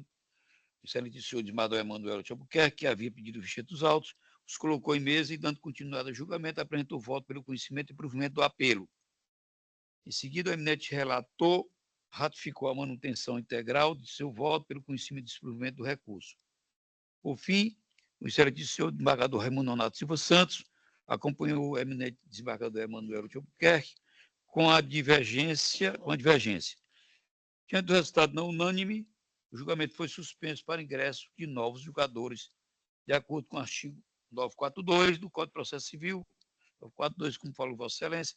o excelente senhor desembargador Emanuel de Albuquerque, que havia pedido vista dos autos, os colocou em mesa e, dando continuidade ao julgamento, apresentou o voto pelo conhecimento e provimento do apelo. Em seguida, o eminente relator ratificou a manutenção integral de seu voto pelo conhecimento e desprovimento do recurso. Por fim, o excelente senhor desembargador Raimundo Nonato Silva Santos acompanhou o eminente desembargador Emanuel de Albuquerque com a divergência. Diante do resultado não unânime, o julgamento foi suspenso para ingresso de novos julgadores, de acordo com o artigo 942 do Código de Processo Civil, 942, como falou Vossa Excelência.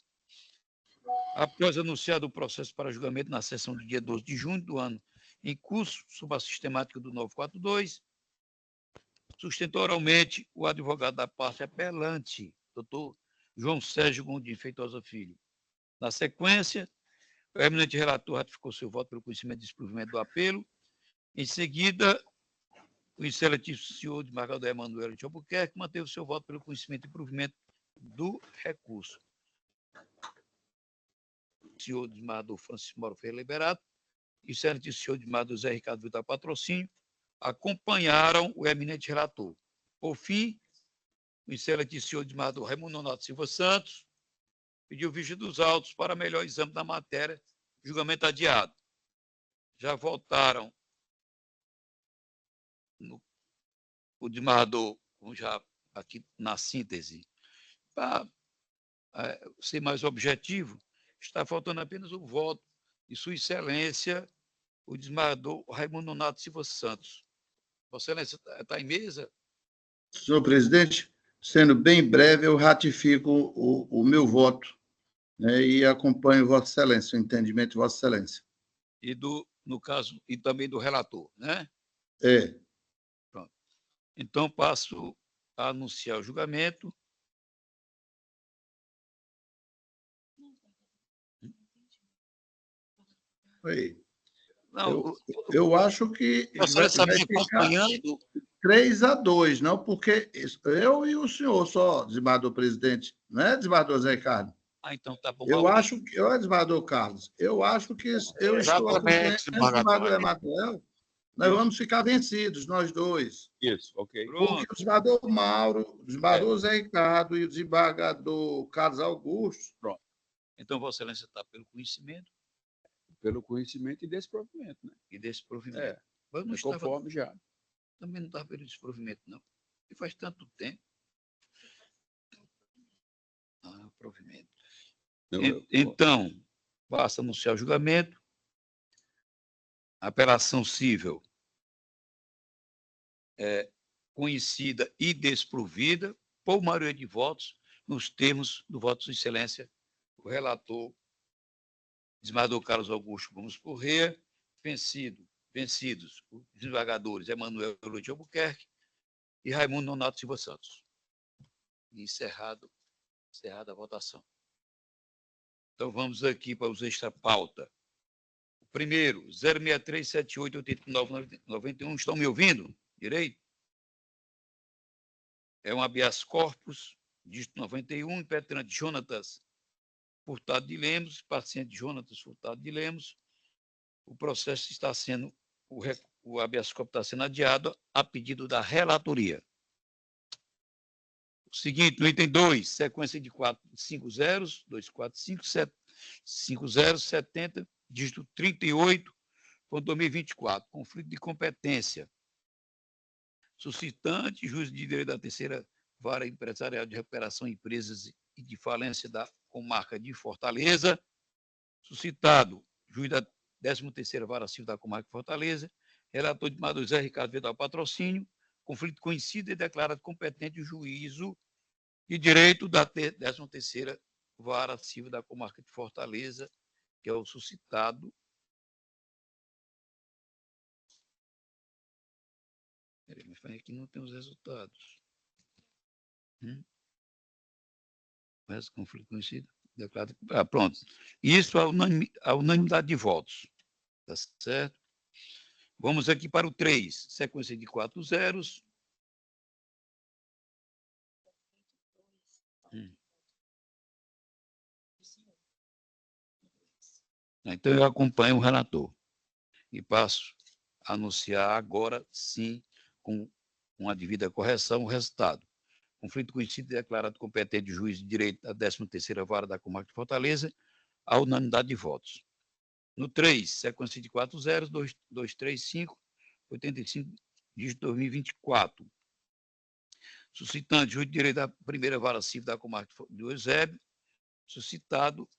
Após anunciado o processo para julgamento na sessão do dia 12 de junho do ano em curso, sob a sistemática do 942, sustentou oralmente o advogado da parte apelante, doutor João Sérgio Gondim Feitosa Filho. Na sequência, o eminente relator ratificou seu voto pelo conhecimento e desprovimento do apelo. Em seguida, o excelentíssimo senhor desembargador Emanuel de Albuquerque manteve o seu voto pelo conhecimento e provimento do recurso. O senhor desembargador Francisco Mauro Ferreira Liberato e o excelentíssimo senhor desembargador Zé Ricardo Vital Patrocínio acompanharam o eminente relator. Por fim, o excelentíssimo senhor desembargador Raimundo Nonato Silva Santos pediu vista dos autos para melhor exame da matéria, julgamento adiado. Já votaram o desembargador, já aqui na síntese, para ser mais objetivo, está faltando apenas o voto de Sua Excelência, o desembargador Raimundo Nonato Silva Santos. Vossa Excelência está em mesa?
Senhor presidente, sendo bem breve, eu ratifico o meu voto, né, e acompanho Vossa Excelência, o entendimento de Vossa Excelência.
E no caso, e também do relator, né?
É.
Pronto. Então, passo a anunciar o julgamento.
Oi.
Não,
eu acho que
vai ficar
3-2, não, porque eu e o senhor só, desembargador presidente, não é, desembargador Zé Ricardo?
Então tá bom.
Eu acho que, desembargador Carlos, eu acho que eu estou acompanhando o desembargador Emanuel, nós vamos ficar vencidos, nós dois.
Isso, ok.
Porque o desembargador Mauro, o desembargador Zé Ricardo e o desembargador Carlos Augusto.
Pronto. Então, Vossa Excelência está pelo conhecimento?
Pelo conhecimento e desprovimento, né?
E desprovimento.
É,
mas não
conforme já.
Também não estava pelo desprovimento, não. E faz tanto tempo. Provimento. Então, basta anunciar o julgamento. Apelação cível conhecida e desprovida, por maioria de votos, nos termos do voto de Sua Excelência, o relator, desembargador Carlos Augusto Gomes Corrêa, vencidos os desembargadores Emanuel de Albuquerque e Raimundo Nonato Silva Santos. E encerrada a votação. Então, vamos aqui para os extra-pauta. O primeiro, 063788991. Estão me ouvindo direito? É um habeas corpus, dígito 91, impetrante Jonatas Furtado de Lemos, paciente Jonatas Furtado de Lemos. O processo está sendo, o habeas corpus está sendo adiado a pedido da relatoria. O seguinte, no item 2, sequência de 5 zeros, 245, 5070, dígito 38.2024, conflito de competência. Suscitante, juiz de direito da terceira vara empresarial de recuperação de empresas e de falência da comarca de Fortaleza. Suscitado, juiz da 13ª vara civil da comarca de Fortaleza. Relator de Maduro Zé Ricardo Vidal Patrocínio. Conflito conhecido e declarado competente o juízo de direito da 13ª vara civil da comarca de Fortaleza, que é o suscitado. Mas aqui não tem os resultados. Mas conflito conhecido, declarado. Pronto. Isso a unanimidade de votos. Tá certo? Vamos aqui para o 3, sequência de 4 zeros. Então, eu acompanho o relator e passo a anunciar agora, sim, com uma devida correção, o resultado. Conflito conhecido e declarado competente juiz de direito da 13ª vara da comarca de Fortaleza, a unanimidade de votos. No 3, sequência de 4 zeros, 235, 85, dígito 2024. Suscitante, juiz de direito da primeira vara civil da comarca de Eusébio. Suscitado,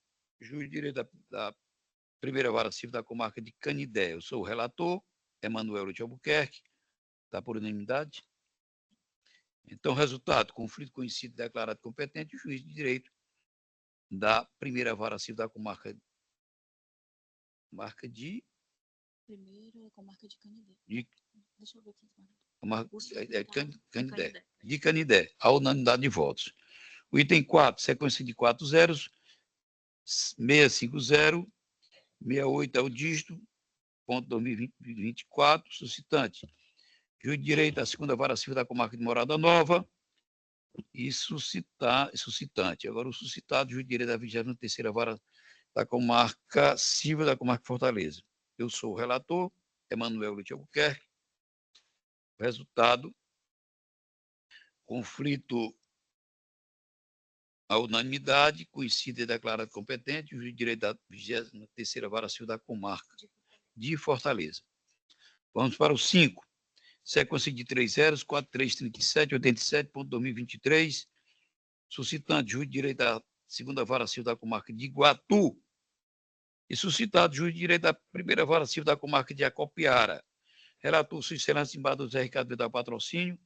juiz de direito da primeira vara civil da comarca de Canidé. Eu sou o relator, Emanuel de Albuquerque, está por unanimidade. Então, resultado, conflito conhecido declarado competente, juiz de direito da primeira vara civil da comarca de...
Primeira comarca de Canidé. Deixa eu ver aqui.
Canidé. De Canidé, a unanimidade de votos. O item 4, sequência de 4 zeros, 650, 68 é o dígito, ponto 2024, suscitante. Juiz de direito da segunda vara civil da comarca de Morada Nova e suscitante. Agora, o suscitado, juiz de direito da 23ª vara da comarca civil da comarca de Fortaleza. Eu sou o relator, Emanuel de Albuquerque. Resultado, conflito à unanimidade, conhecido e declarado competente, o juiz de direito da 23ª vara civil da comarca de Fortaleza. Vamos para o 5. Sequência de 3 zeros, 4337, 87.2023. Suscitante, juiz de direito da segunda vara civil da comarca de Iguatu. E suscitado, juiz de direito da primeira vara civil da comarca de Acopiara. Relator, Sua Excelência, desembargador Zé Ricardo Vidal Patrocínio.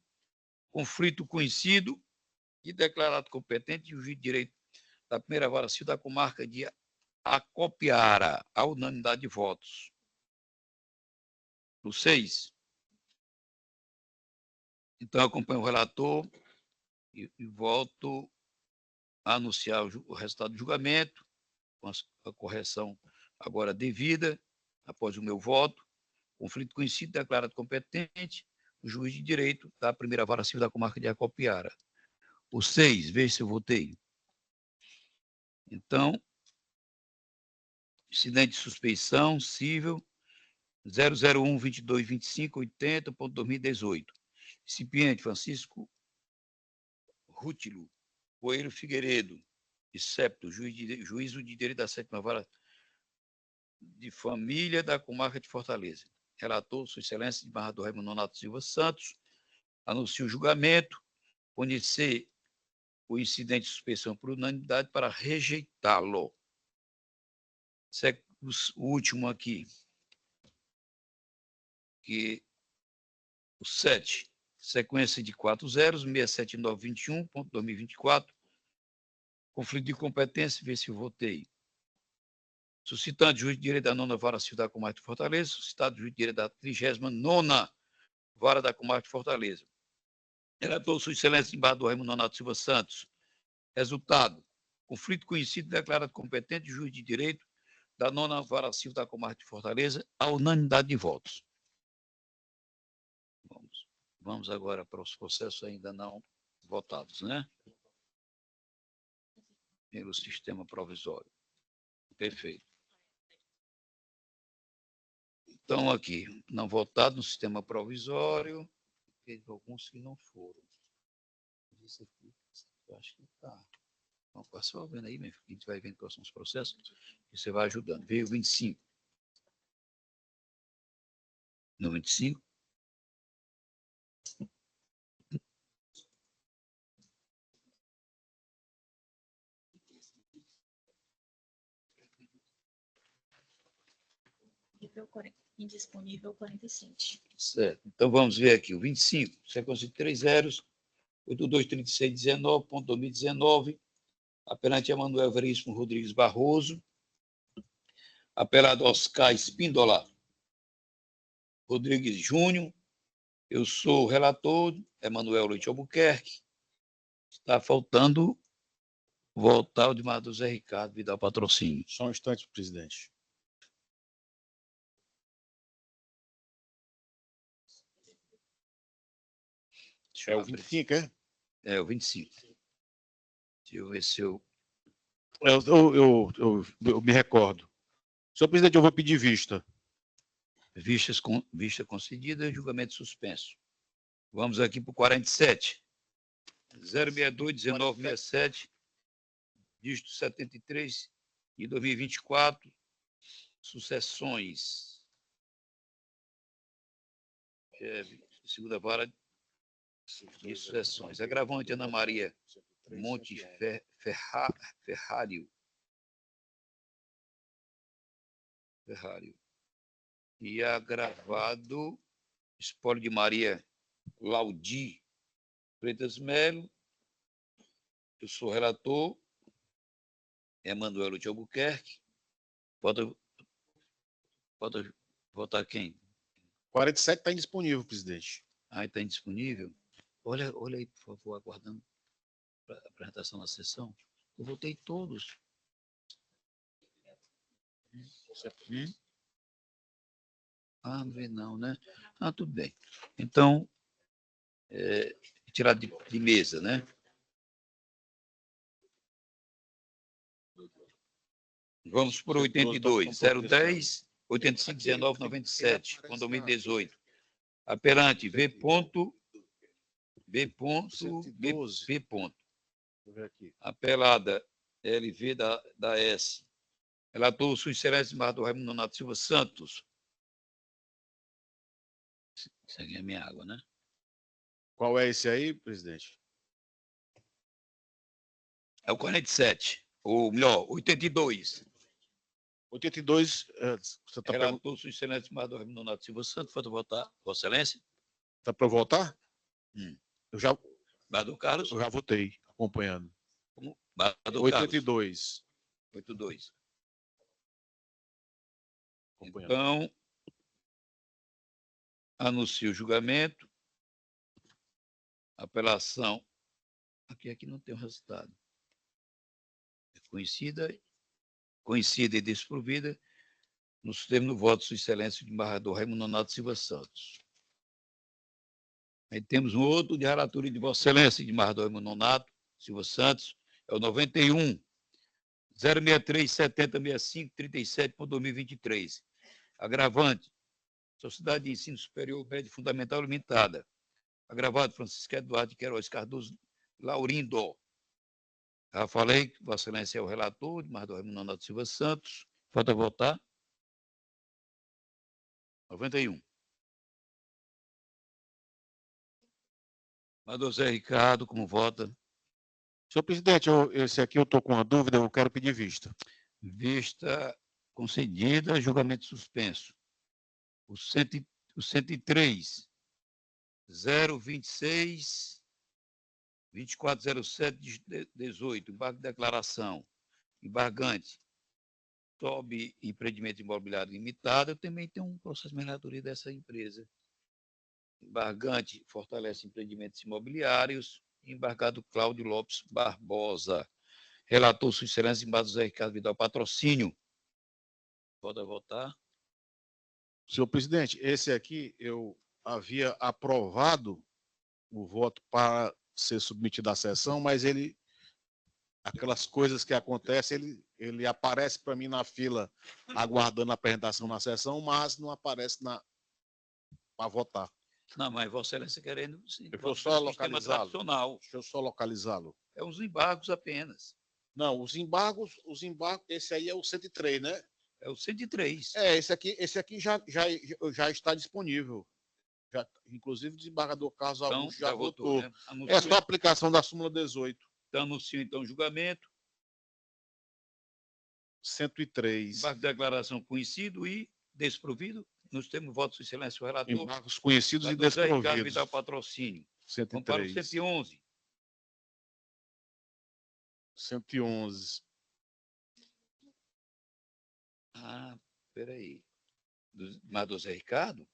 Conflito conhecido e declarado competente, o juiz de direito da primeira vara civil da comarca de Acopiara, a unanimidade de votos. No 6. Então, acompanho o relator e volto a anunciar o resultado do julgamento, com a correção agora devida, após o meu voto. Conflito conhecido, declarado competente, o juiz de direito da primeira vara civil da comarca de Acopiara. O 6, veja se eu votei. Então, incidente de suspeição civil 001-2225-80.2018. Recipiente Francisco Rútilo Coelho Figueiredo, excepto juízo de direito da 7ª vara de família da comarca de Fortaleza. Relator, Sua Excelência, desembargador Raimundo Nonato Silva Santos, anuncia o julgamento, conhecer o incidente de suspeição por unanimidade para rejeitá-lo. O último aqui, que o 7, sequência de 4 zeros, 67921.2024, conflito de competência, vê se eu votei. Suscitante, juiz de direito da 9ª Vara Civil da Comarca de Fortaleza, suscitado, juiz de direito da 39ª Vara da Comarca de Fortaleza. Relator, sua excelência, desembargador Raimundo Nonato Silva Santos. Resultado, conflito conhecido declarado competente, juiz de direito da 9ª Vara Civil da Comarca de Fortaleza, a unanimidade de votos. Vamos agora para os processos ainda não votados, né? Pelo sistema provisório. Perfeito. Então, aqui, não votado no sistema provisório, teve alguns que não foram. Isso aqui, eu acho que está. Então, passou vendo aí, meu filho, a gente vai vendo quais são os processos, e você vai ajudando. Veio 25. No 25.
Indisponível 47.
Certo. Então, vamos ver aqui. O 25, sequência de 3 zeros, 823619.2019, apelante Emanuel Veríssimo Rodrigues Barroso, apelado Oscar Espíndola Rodrigues Júnior, eu sou o relator, Emanuel Leite Albuquerque, está faltando votar o de Matheus Zé Ricardo Vidal Patrocínio.
Só um instante, presidente. É o 25, é?
É, o 25. Deixa eu ver se eu...
Eu me recordo. Senhor presidente, eu vou pedir vista.
Vista concedida e julgamento suspenso. Vamos aqui para o 47. 062-1967, dígito 73 de 2024, sucessões. Segunda vara de sucessões. Agravante Ana Maria Monte Ferrário. E agravado espólio de Maria Laudi Freitas Melo. Eu sou relator, Emanuel Lute Albuquerque. Pode votar quem?
47 está indisponível, presidente.
Ah, está indisponível? Olha aí, por favor, aguardando a apresentação da sessão. Eu votei todos. Ah, não vê não, né? Ah, tudo bem. Então, tirar de mesa, né? Vamos por 82, 010, 85, 19, 97, com 2018. Apelante, V. Apelada, LV da S. Relator, sua excelência, desembargador Raimundo Nonato Silva Santos. Isso aqui é minha água, né?
Qual é esse aí, presidente?
É o 47, ou melhor, 82.
82, você está
Relator, sua excelência, desembargador Raimundo Nonato Silva Santos, falta votar, vossa excelência.
Está para votar? Eu já...
Desembargador Carlos?
Eu já votei, acompanhando.
Como?
82.
82.
Acompanhando.
Então, anuncio o julgamento. Apelação. Aqui não tem o resultado. É conhecida e desprovida no sistema do voto de sua excelência, o desembargador Raimundo Nonato Silva Santos. Aí temos um outro de relatoria de vossa excelência, desembargador Raimundo Nonato Silva Santos, é o 91 063 7065 37.2023. Agravante, Sociedade de Ensino Superior Médio Fundamental Limitada. Agravado, Francisco Eduardo de Queiroz Cardoso Laurindo. Já falei que vossa excelência é o relator, desembargador Raimundo Nonato Silva Santos. Falta votar. 91. Desembargador Zé Ricardo, como vota?
Senhor presidente, esse aqui eu estou com uma dúvida, eu quero pedir vista.
Vista concedida, julgamento suspenso. O 103, 026 2407-18, embargo de declaração. Embargante, sobe empreendimento imobiliário limitado. Eu também tenho um processo de relatoria dessa empresa. Embargante, fortalece empreendimentos imobiliários. Embargado Cláudio Lopes Barbosa. Relator, Sua Excelência, embargo José Ricardo Vidal, patrocínio. Pode votar.
Senhor presidente, esse aqui eu havia aprovado o voto para ser submetido à sessão, mas aquelas coisas que acontecem, ele aparece para mim na fila aguardando a apresentação na sessão, mas não aparece para votar.
Não, mas Vossa Excelência querendo... Sim,
eu vou só localizá-lo.
Deixa
eu só localizá-lo.
É uns embargos apenas.
Não, os embargos, esse aí é o 103, né?
É o 103.
Esse aqui já está disponível. Inclusive, o desembargador Carlos Augusto já votou. Né? É só a aplicação da súmula 18.
Então, anuncio, então, julgamento.
103.
Embargo de declaração conhecido e desprovido. Nós temos voto de silêncio relator.
Embargos conhecidos e desprovidos.
Ricardo Vidal, patrocínio.
103.
Vamos para o 111.
111.
Ah, peraí. Mas do Zé Ricardo?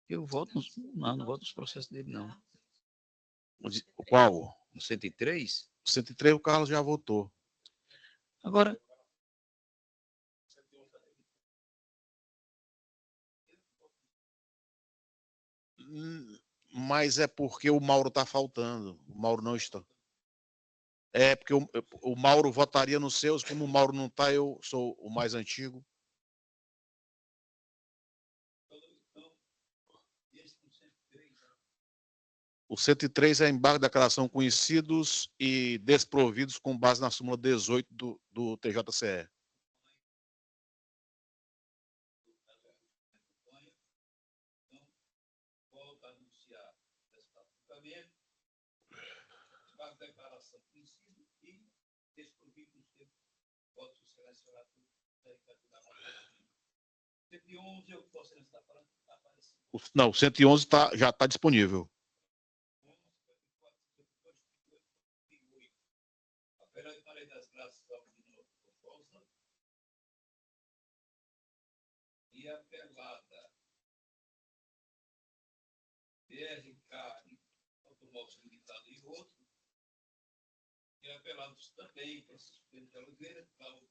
Eu voto não voto nos processos dele, não.
Qual?
No 103?
No 103 o Carlos já votou.
Agora...
Mas é porque o Mauro está faltando. O Mauro não está. É porque o Mauro votaria nos seus, como o Mauro não está, eu sou o mais antigo. O 103 é embargo de declaração conhecidos e desprovidos com base na súmula 18 do TJCE.
Declaração conhecido e desprovido dos votos selecionados. 111, eu posso estar falando.
Não, o 111 já está disponível.
Das graças ao Rosa e apelada BRK, Automóveis Limitado e outro, e apelados também Francisco Pedro de Oliveira, Cláudio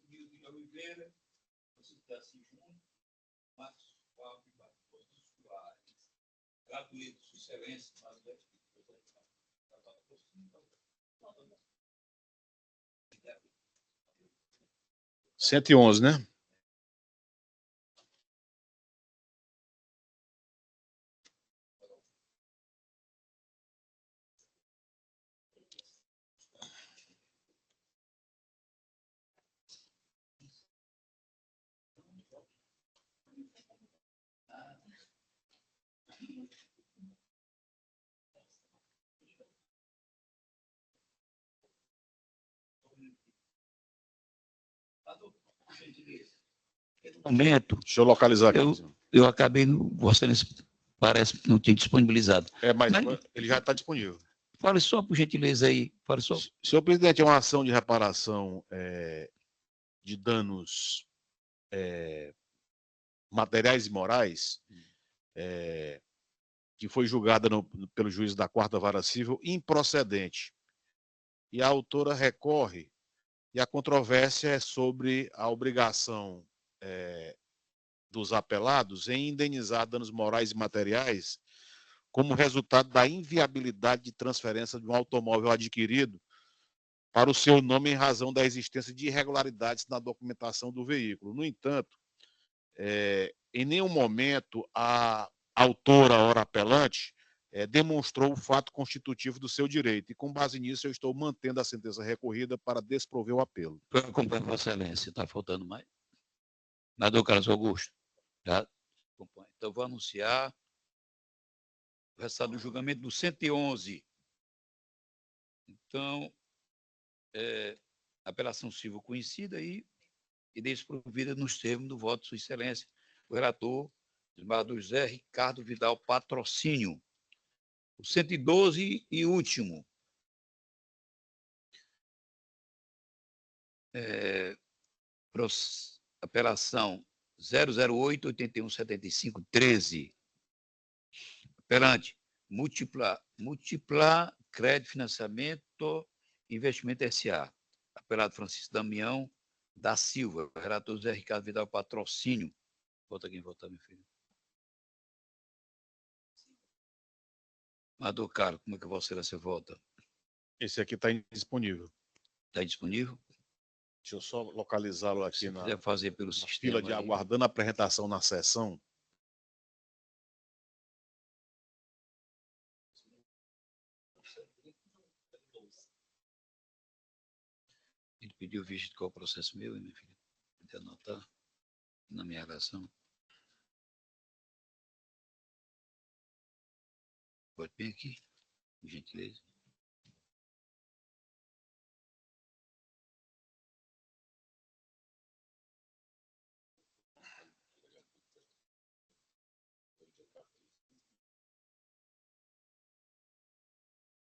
de Oliveira, Francisco Darcy Júnior, Marcos Fábio Barbosa Soares, gratuito, Sua Excelência, mas é
111, né?
Momento,
deixa eu localizar aqui.
Eu acabei, Vossa Excelência parece que não tinha disponibilizado.
Mas ele já está disponível.
Fale só, por gentileza, aí. Fale só.
Senhor presidente, é uma ação de reparação de danos materiais e morais que foi julgada pelo juiz da 4ª Vara Civil improcedente. E a autora recorre, e a controvérsia é sobre a obrigação dos apelados em indenizar danos morais e materiais como resultado da inviabilidade de transferência de um automóvel adquirido para o seu nome em razão da existência de irregularidades na documentação do veículo. No entanto, em nenhum momento a autora, ora apelante, demonstrou o fato constitutivo do seu direito, e com base nisso eu estou mantendo a sentença recorrida para desprover o apelo.
Eu acompanho Vossa Excelência, está faltando mais? Senador Carlos Augusto? Já? Então, vou anunciar o resultado do julgamento do 111. Então, apelação civil conhecida e desprovida nos termos do voto de Sua Excelência. O relator desembargador José Ricardo Vidal Patrocínio. O 112 e último. Apelação 008-8175-13. Apelante, Múltipla Crédito Financiamento Investimento S.A. Apelado Francisco Damião da Silva. Relator José Ricardo Vidal Patrocínio. Vota quem votar, meu filho. Mador Carlos, como é que Vossa Excelência vota?
Esse aqui está indisponível.
Está disponível?
Deixa eu só localizá-lo aqui
Se quiser fazer pelo sistema.
Fila de aguardando a apresentação na sessão.
Ele pediu visto qual o processo meu, minha filha? Pode anotar na minha relação. Pode vir aqui, por gentileza.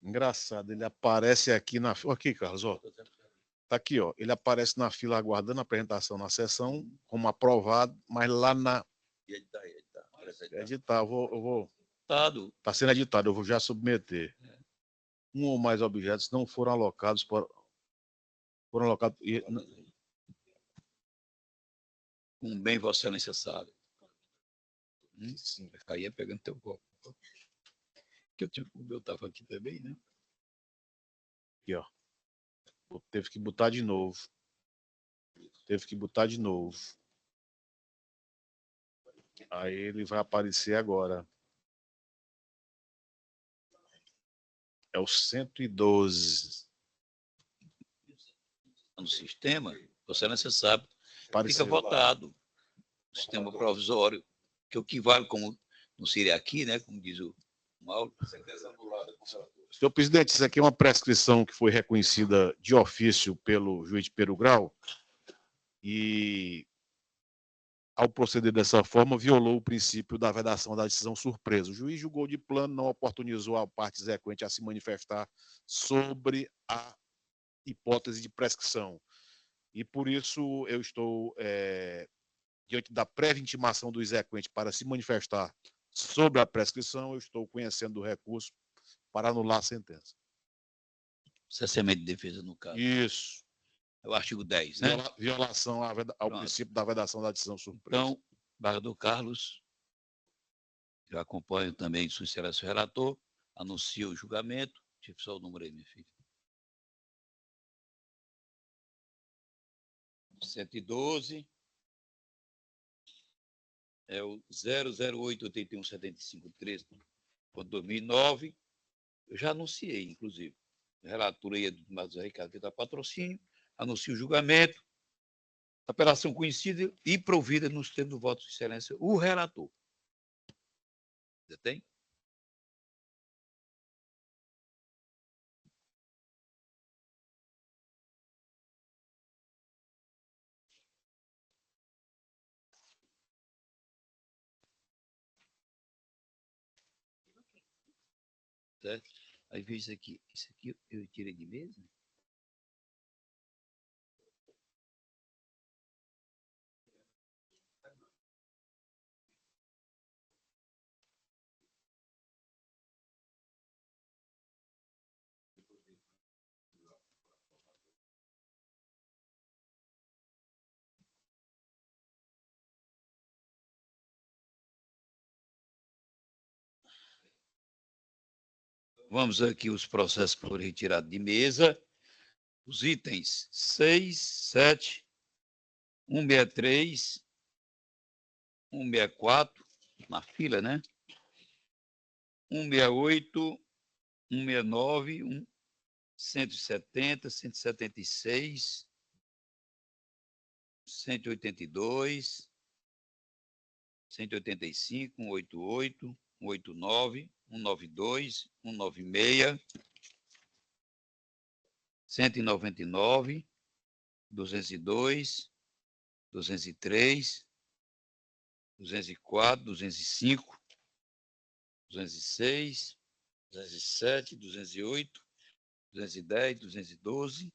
Engraçado, ele aparece aqui na... Aqui, Carlos, ó. Tá aqui, ó. Ele aparece na fila aguardando a apresentação na sessão como aprovado, mas lá na... Editar, eu vou... Está sendo editado, eu vou já submeter. Um ou mais objetos não foram alocados para... Foram alocados...
Um bem, Vossa Excelência sabe. Sim. Vai ficar aí pegando teu copo. Que eu estava aqui também, né?
Aqui, ó. Teve que botar de novo. Aí ele vai aparecer agora. É o 112.
No sistema, Vossa Excelência sabe,
Apareceu
fica votado. O sistema provisório, que o que vale, como não seria aqui, né? Como diz o Mauro.
Senhor presidente, isso aqui é uma prescrição que foi reconhecida de ofício pelo juiz de primeiro grau e, ao proceder dessa forma, violou o princípio da vedação da decisão surpresa. O juiz julgou de plano, não oportunizou a parte exequente a se manifestar sobre a hipótese de prescrição. E, por isso, eu estou, diante da prévia intimação do exequente para se manifestar sobre a prescrição, eu estou conhecendo o recurso para anular a sentença.
Cessamento de defesa, no caso.
Isso.
É o artigo 10, né?
Violação ao princípio da vedação da decisão surpresa.
Então, desembargador Carlos, eu acompanho também Sua Excelência o relator, anuncio o julgamento. Tive só o número aí, minha filha. 112 é o 008-8175-13/2009. Eu já anunciei, inclusive. A relatoria do José Ricardo Vidal Patrocínio, anuncio o julgamento, apelação conhecida e provida nos termos do voto de excelência, o relator. Já tem? Certo? Aí veja isso aqui. Isso aqui eu tirei de mesa. Vamos aqui os processos por retirada de mesa. Os itens 6, 7, 163, 164, na fila, né? 168, 169, 170, 176, 182, 185, 188, 189, 192, 196, 199, 202, 203, 204, 205, 206, 207, 208, 210, 212,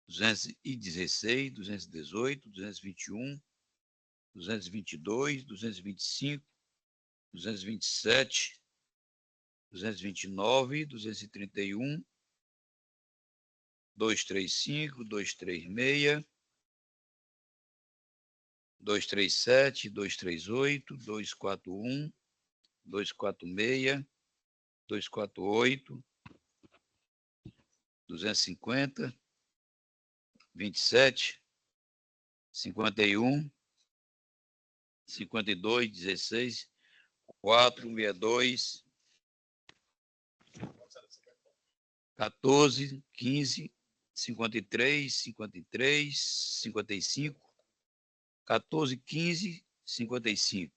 216, 218, 221, 222, 225, 227, 229, 231, 235, 236, 237, 238, 241, 246, 248, 250, 27, 51, 52, 16, 462, 14, 15, 53, 53, 55, 14, 15, 55.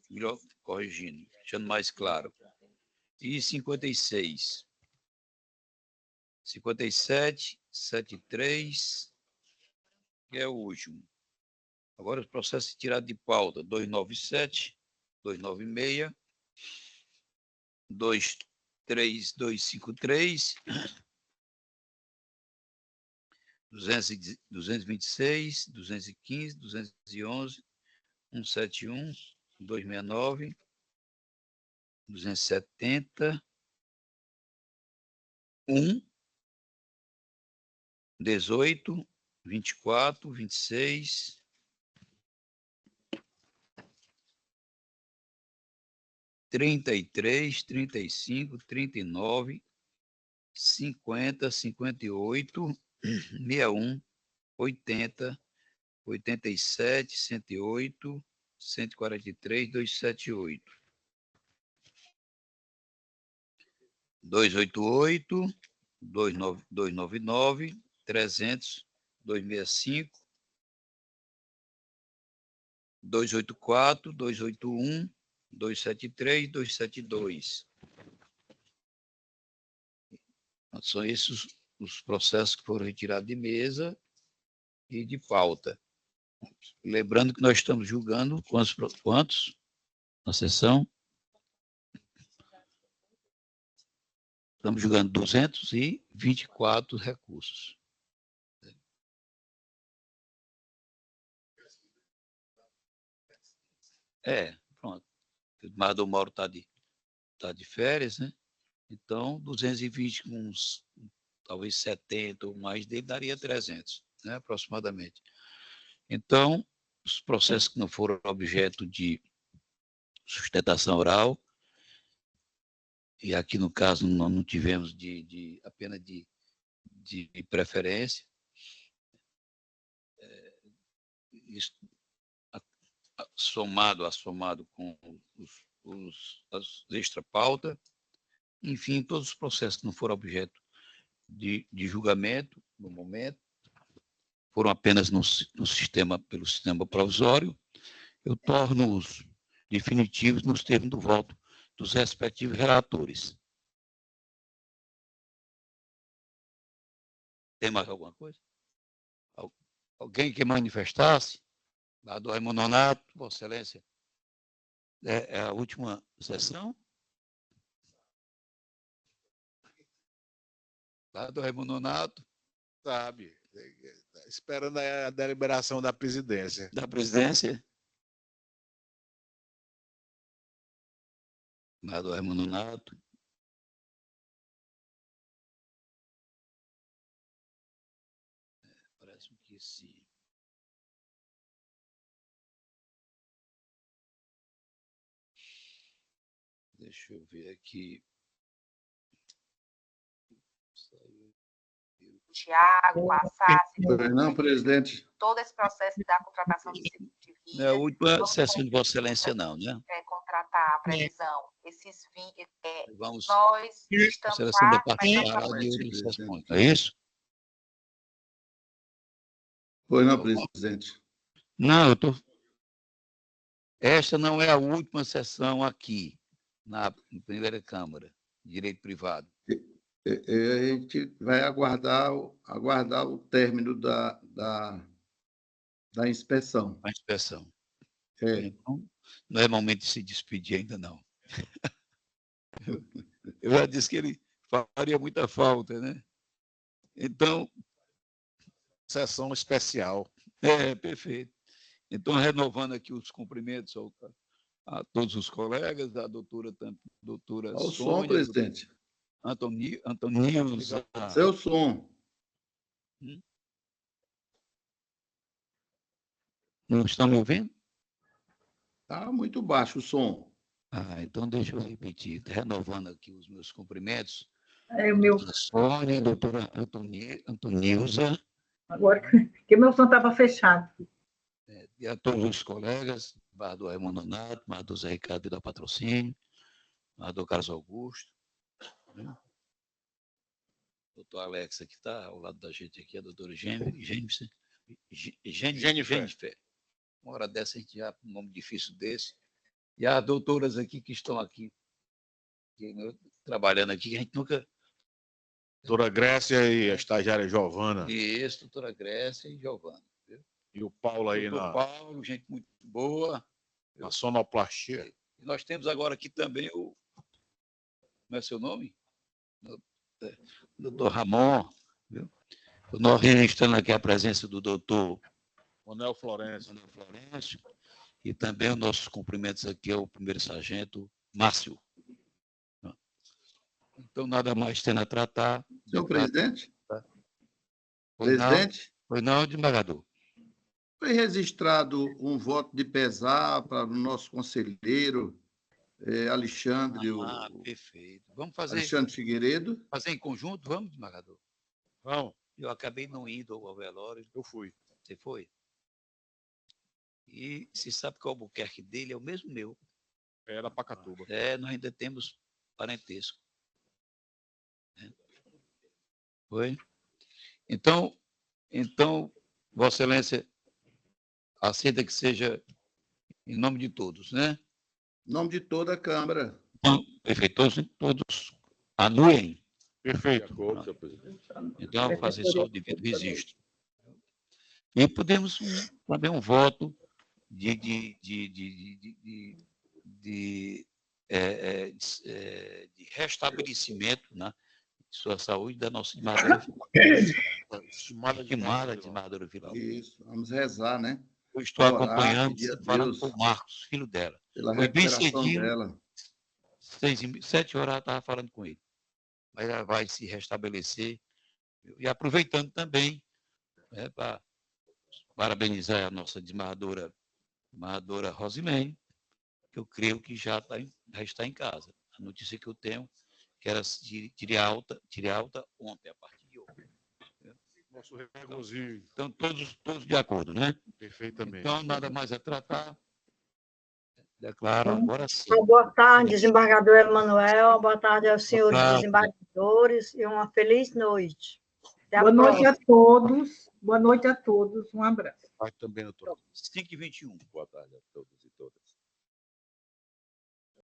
Melhor corrigindo, deixando mais claro. E 56. 57, 73, que é o último. Agora os processos tirados de pauta, 297, 296, 23253, 226, 215, 211, 171, 269, 270, 18, 24, 26, 33, 35, 39, 50, 58, 61, 80, 87, 108, 143, 278. 288, 299, 300, 265, 284, 281, 273, 272. São esses os processos que foram retirados de mesa e de pauta. Lembrando que nós estamos julgando quantos na sessão? Estamos julgando 224 recursos. Pronto. O Mador Mauro está de férias, né? Então, 220 com uns, talvez 70 ou mais dele, daria 300, né, aproximadamente. Então, os processos que não foram objeto de sustentação oral, e aqui no caso não tivemos apenas de preferência, isso, somado com as extra-pauta, enfim, todos os processos que não foram objeto de julgamento, no momento, foram apenas pelo sistema provisório, eu torno-os definitivos nos termos do voto dos respectivos relatores. Tem mais alguma coisa? Alguém que manifestasse? Do Raimundo Nonato, Vossa Excelência, é a última sessão? Do Raimundo Nonato?
Sabe, esperando a deliberação da presidência.
Da presidência? Do Raimundo Nonato? Parece que sim. Deixa eu ver aqui.
Tiago, Assassi,
não, presidente.
todo esse processo da contratação de via.
Não é a última sessão de Vossa Excelência, não, né?
Contratar a previsão. Esses
vamos,
nós estamos
a seleção
lá,
da participar de outras sessões. É isso?
Pois não, presidente.
Não, eu estou... Esta não é a última sessão aqui, na primeira Câmara, de Direito Privado.
A gente vai aguardar o término Da inspeção.
A inspeção.
É.
Então, não é momento de se despedir ainda, não. Eu já disse que ele faria muita falta, né? Então...
Sessão especial.
Perfeito. Então, renovando aqui os cumprimentos a todos os colegas, a doutora
Ao som,
Sônia,
presidente.
Antoninho.
Seu som.
Não estão me ouvindo?
Está muito baixo o som.
Então deixa eu repetir, renovando aqui os meus cumprimentos.
É o meu.
Doutora Sônia, doutora Antonilza.
Agora, que meu som estava fechado.
E a todos os colegas, do Raimundo Donato, do Zé Ricardo da Patrocínio, do Carlos Augusto, né? Doutor Alex, que está ao lado da gente aqui, a doutora Jennifer. Uma hora dessa a gente já, um nome difícil desse. E as doutoras aqui que estão aqui, trabalhando aqui, que a gente nunca...
Doutora Grécia e a estagiária Giovana.
Isso, doutora Grécia e Giovana.
E o Paulo aí
Paulo, gente muito boa.
Na sonoplastia.
E nós temos agora aqui também o... Como é seu nome? Doutor Ramon. Viu? Nós registrando aqui a presença do doutor
Manuel Florencio.
E também os nossos cumprimentos aqui ao primeiro sargento Márcio. Então, nada mais tendo a tratar.
Senhor presidente?
Presidente? Foi não, desembargador.
Foi registrado um voto de pesar para o nosso conselheiro Alexandre.
Perfeito. Vamos fazer.
Alexandre Figueiredo.
Fazer em conjunto? Vamos, desembargador?
Vamos.
Eu acabei não indo ao velório.
Eu fui.
Você foi? E se sabe que o Albuquerque dele é o mesmo meu.
Era Pacatuba.
Nós ainda temos parentesco. Foi? Então, Vossa Excelência, aceita que seja em nome de todos, né?
Em nome de toda a Câmara.
Então, perfeito, todos anuem.
Perfeito.
Então, vou fazer só o devido registro. E podemos fazer um voto de restabelecimento, né, de sua saúde da nossa estimada desembargadora Vila.
Isso, vamos rezar, né?
Eu estou acompanhando, falando com o Marcos, filho dela.
Pela
Foi bem
recuperação
cedinho,
dela.
7 horas eu estava falando com ele. Mas ela vai se restabelecer. E aproveitando também, para parabenizar a nossa desembargadora Rosilene, que eu creio que já está em casa. A notícia que eu tenho, que era tirei alta ontem, a partir de hoje.
Nosso regozinho.
Então, todos de acordo, né?
Perfeitamente.
Então, nada mais a tratar. Declaro agora sim.
Boa tarde, desembargador Emanuel. Boa tarde aos senhores desembargadores e uma feliz noite.
Boa noite a todos. Boa noite a todos. Um abraço.
Vai também, doutor.
5h21.
Boa tarde a todos.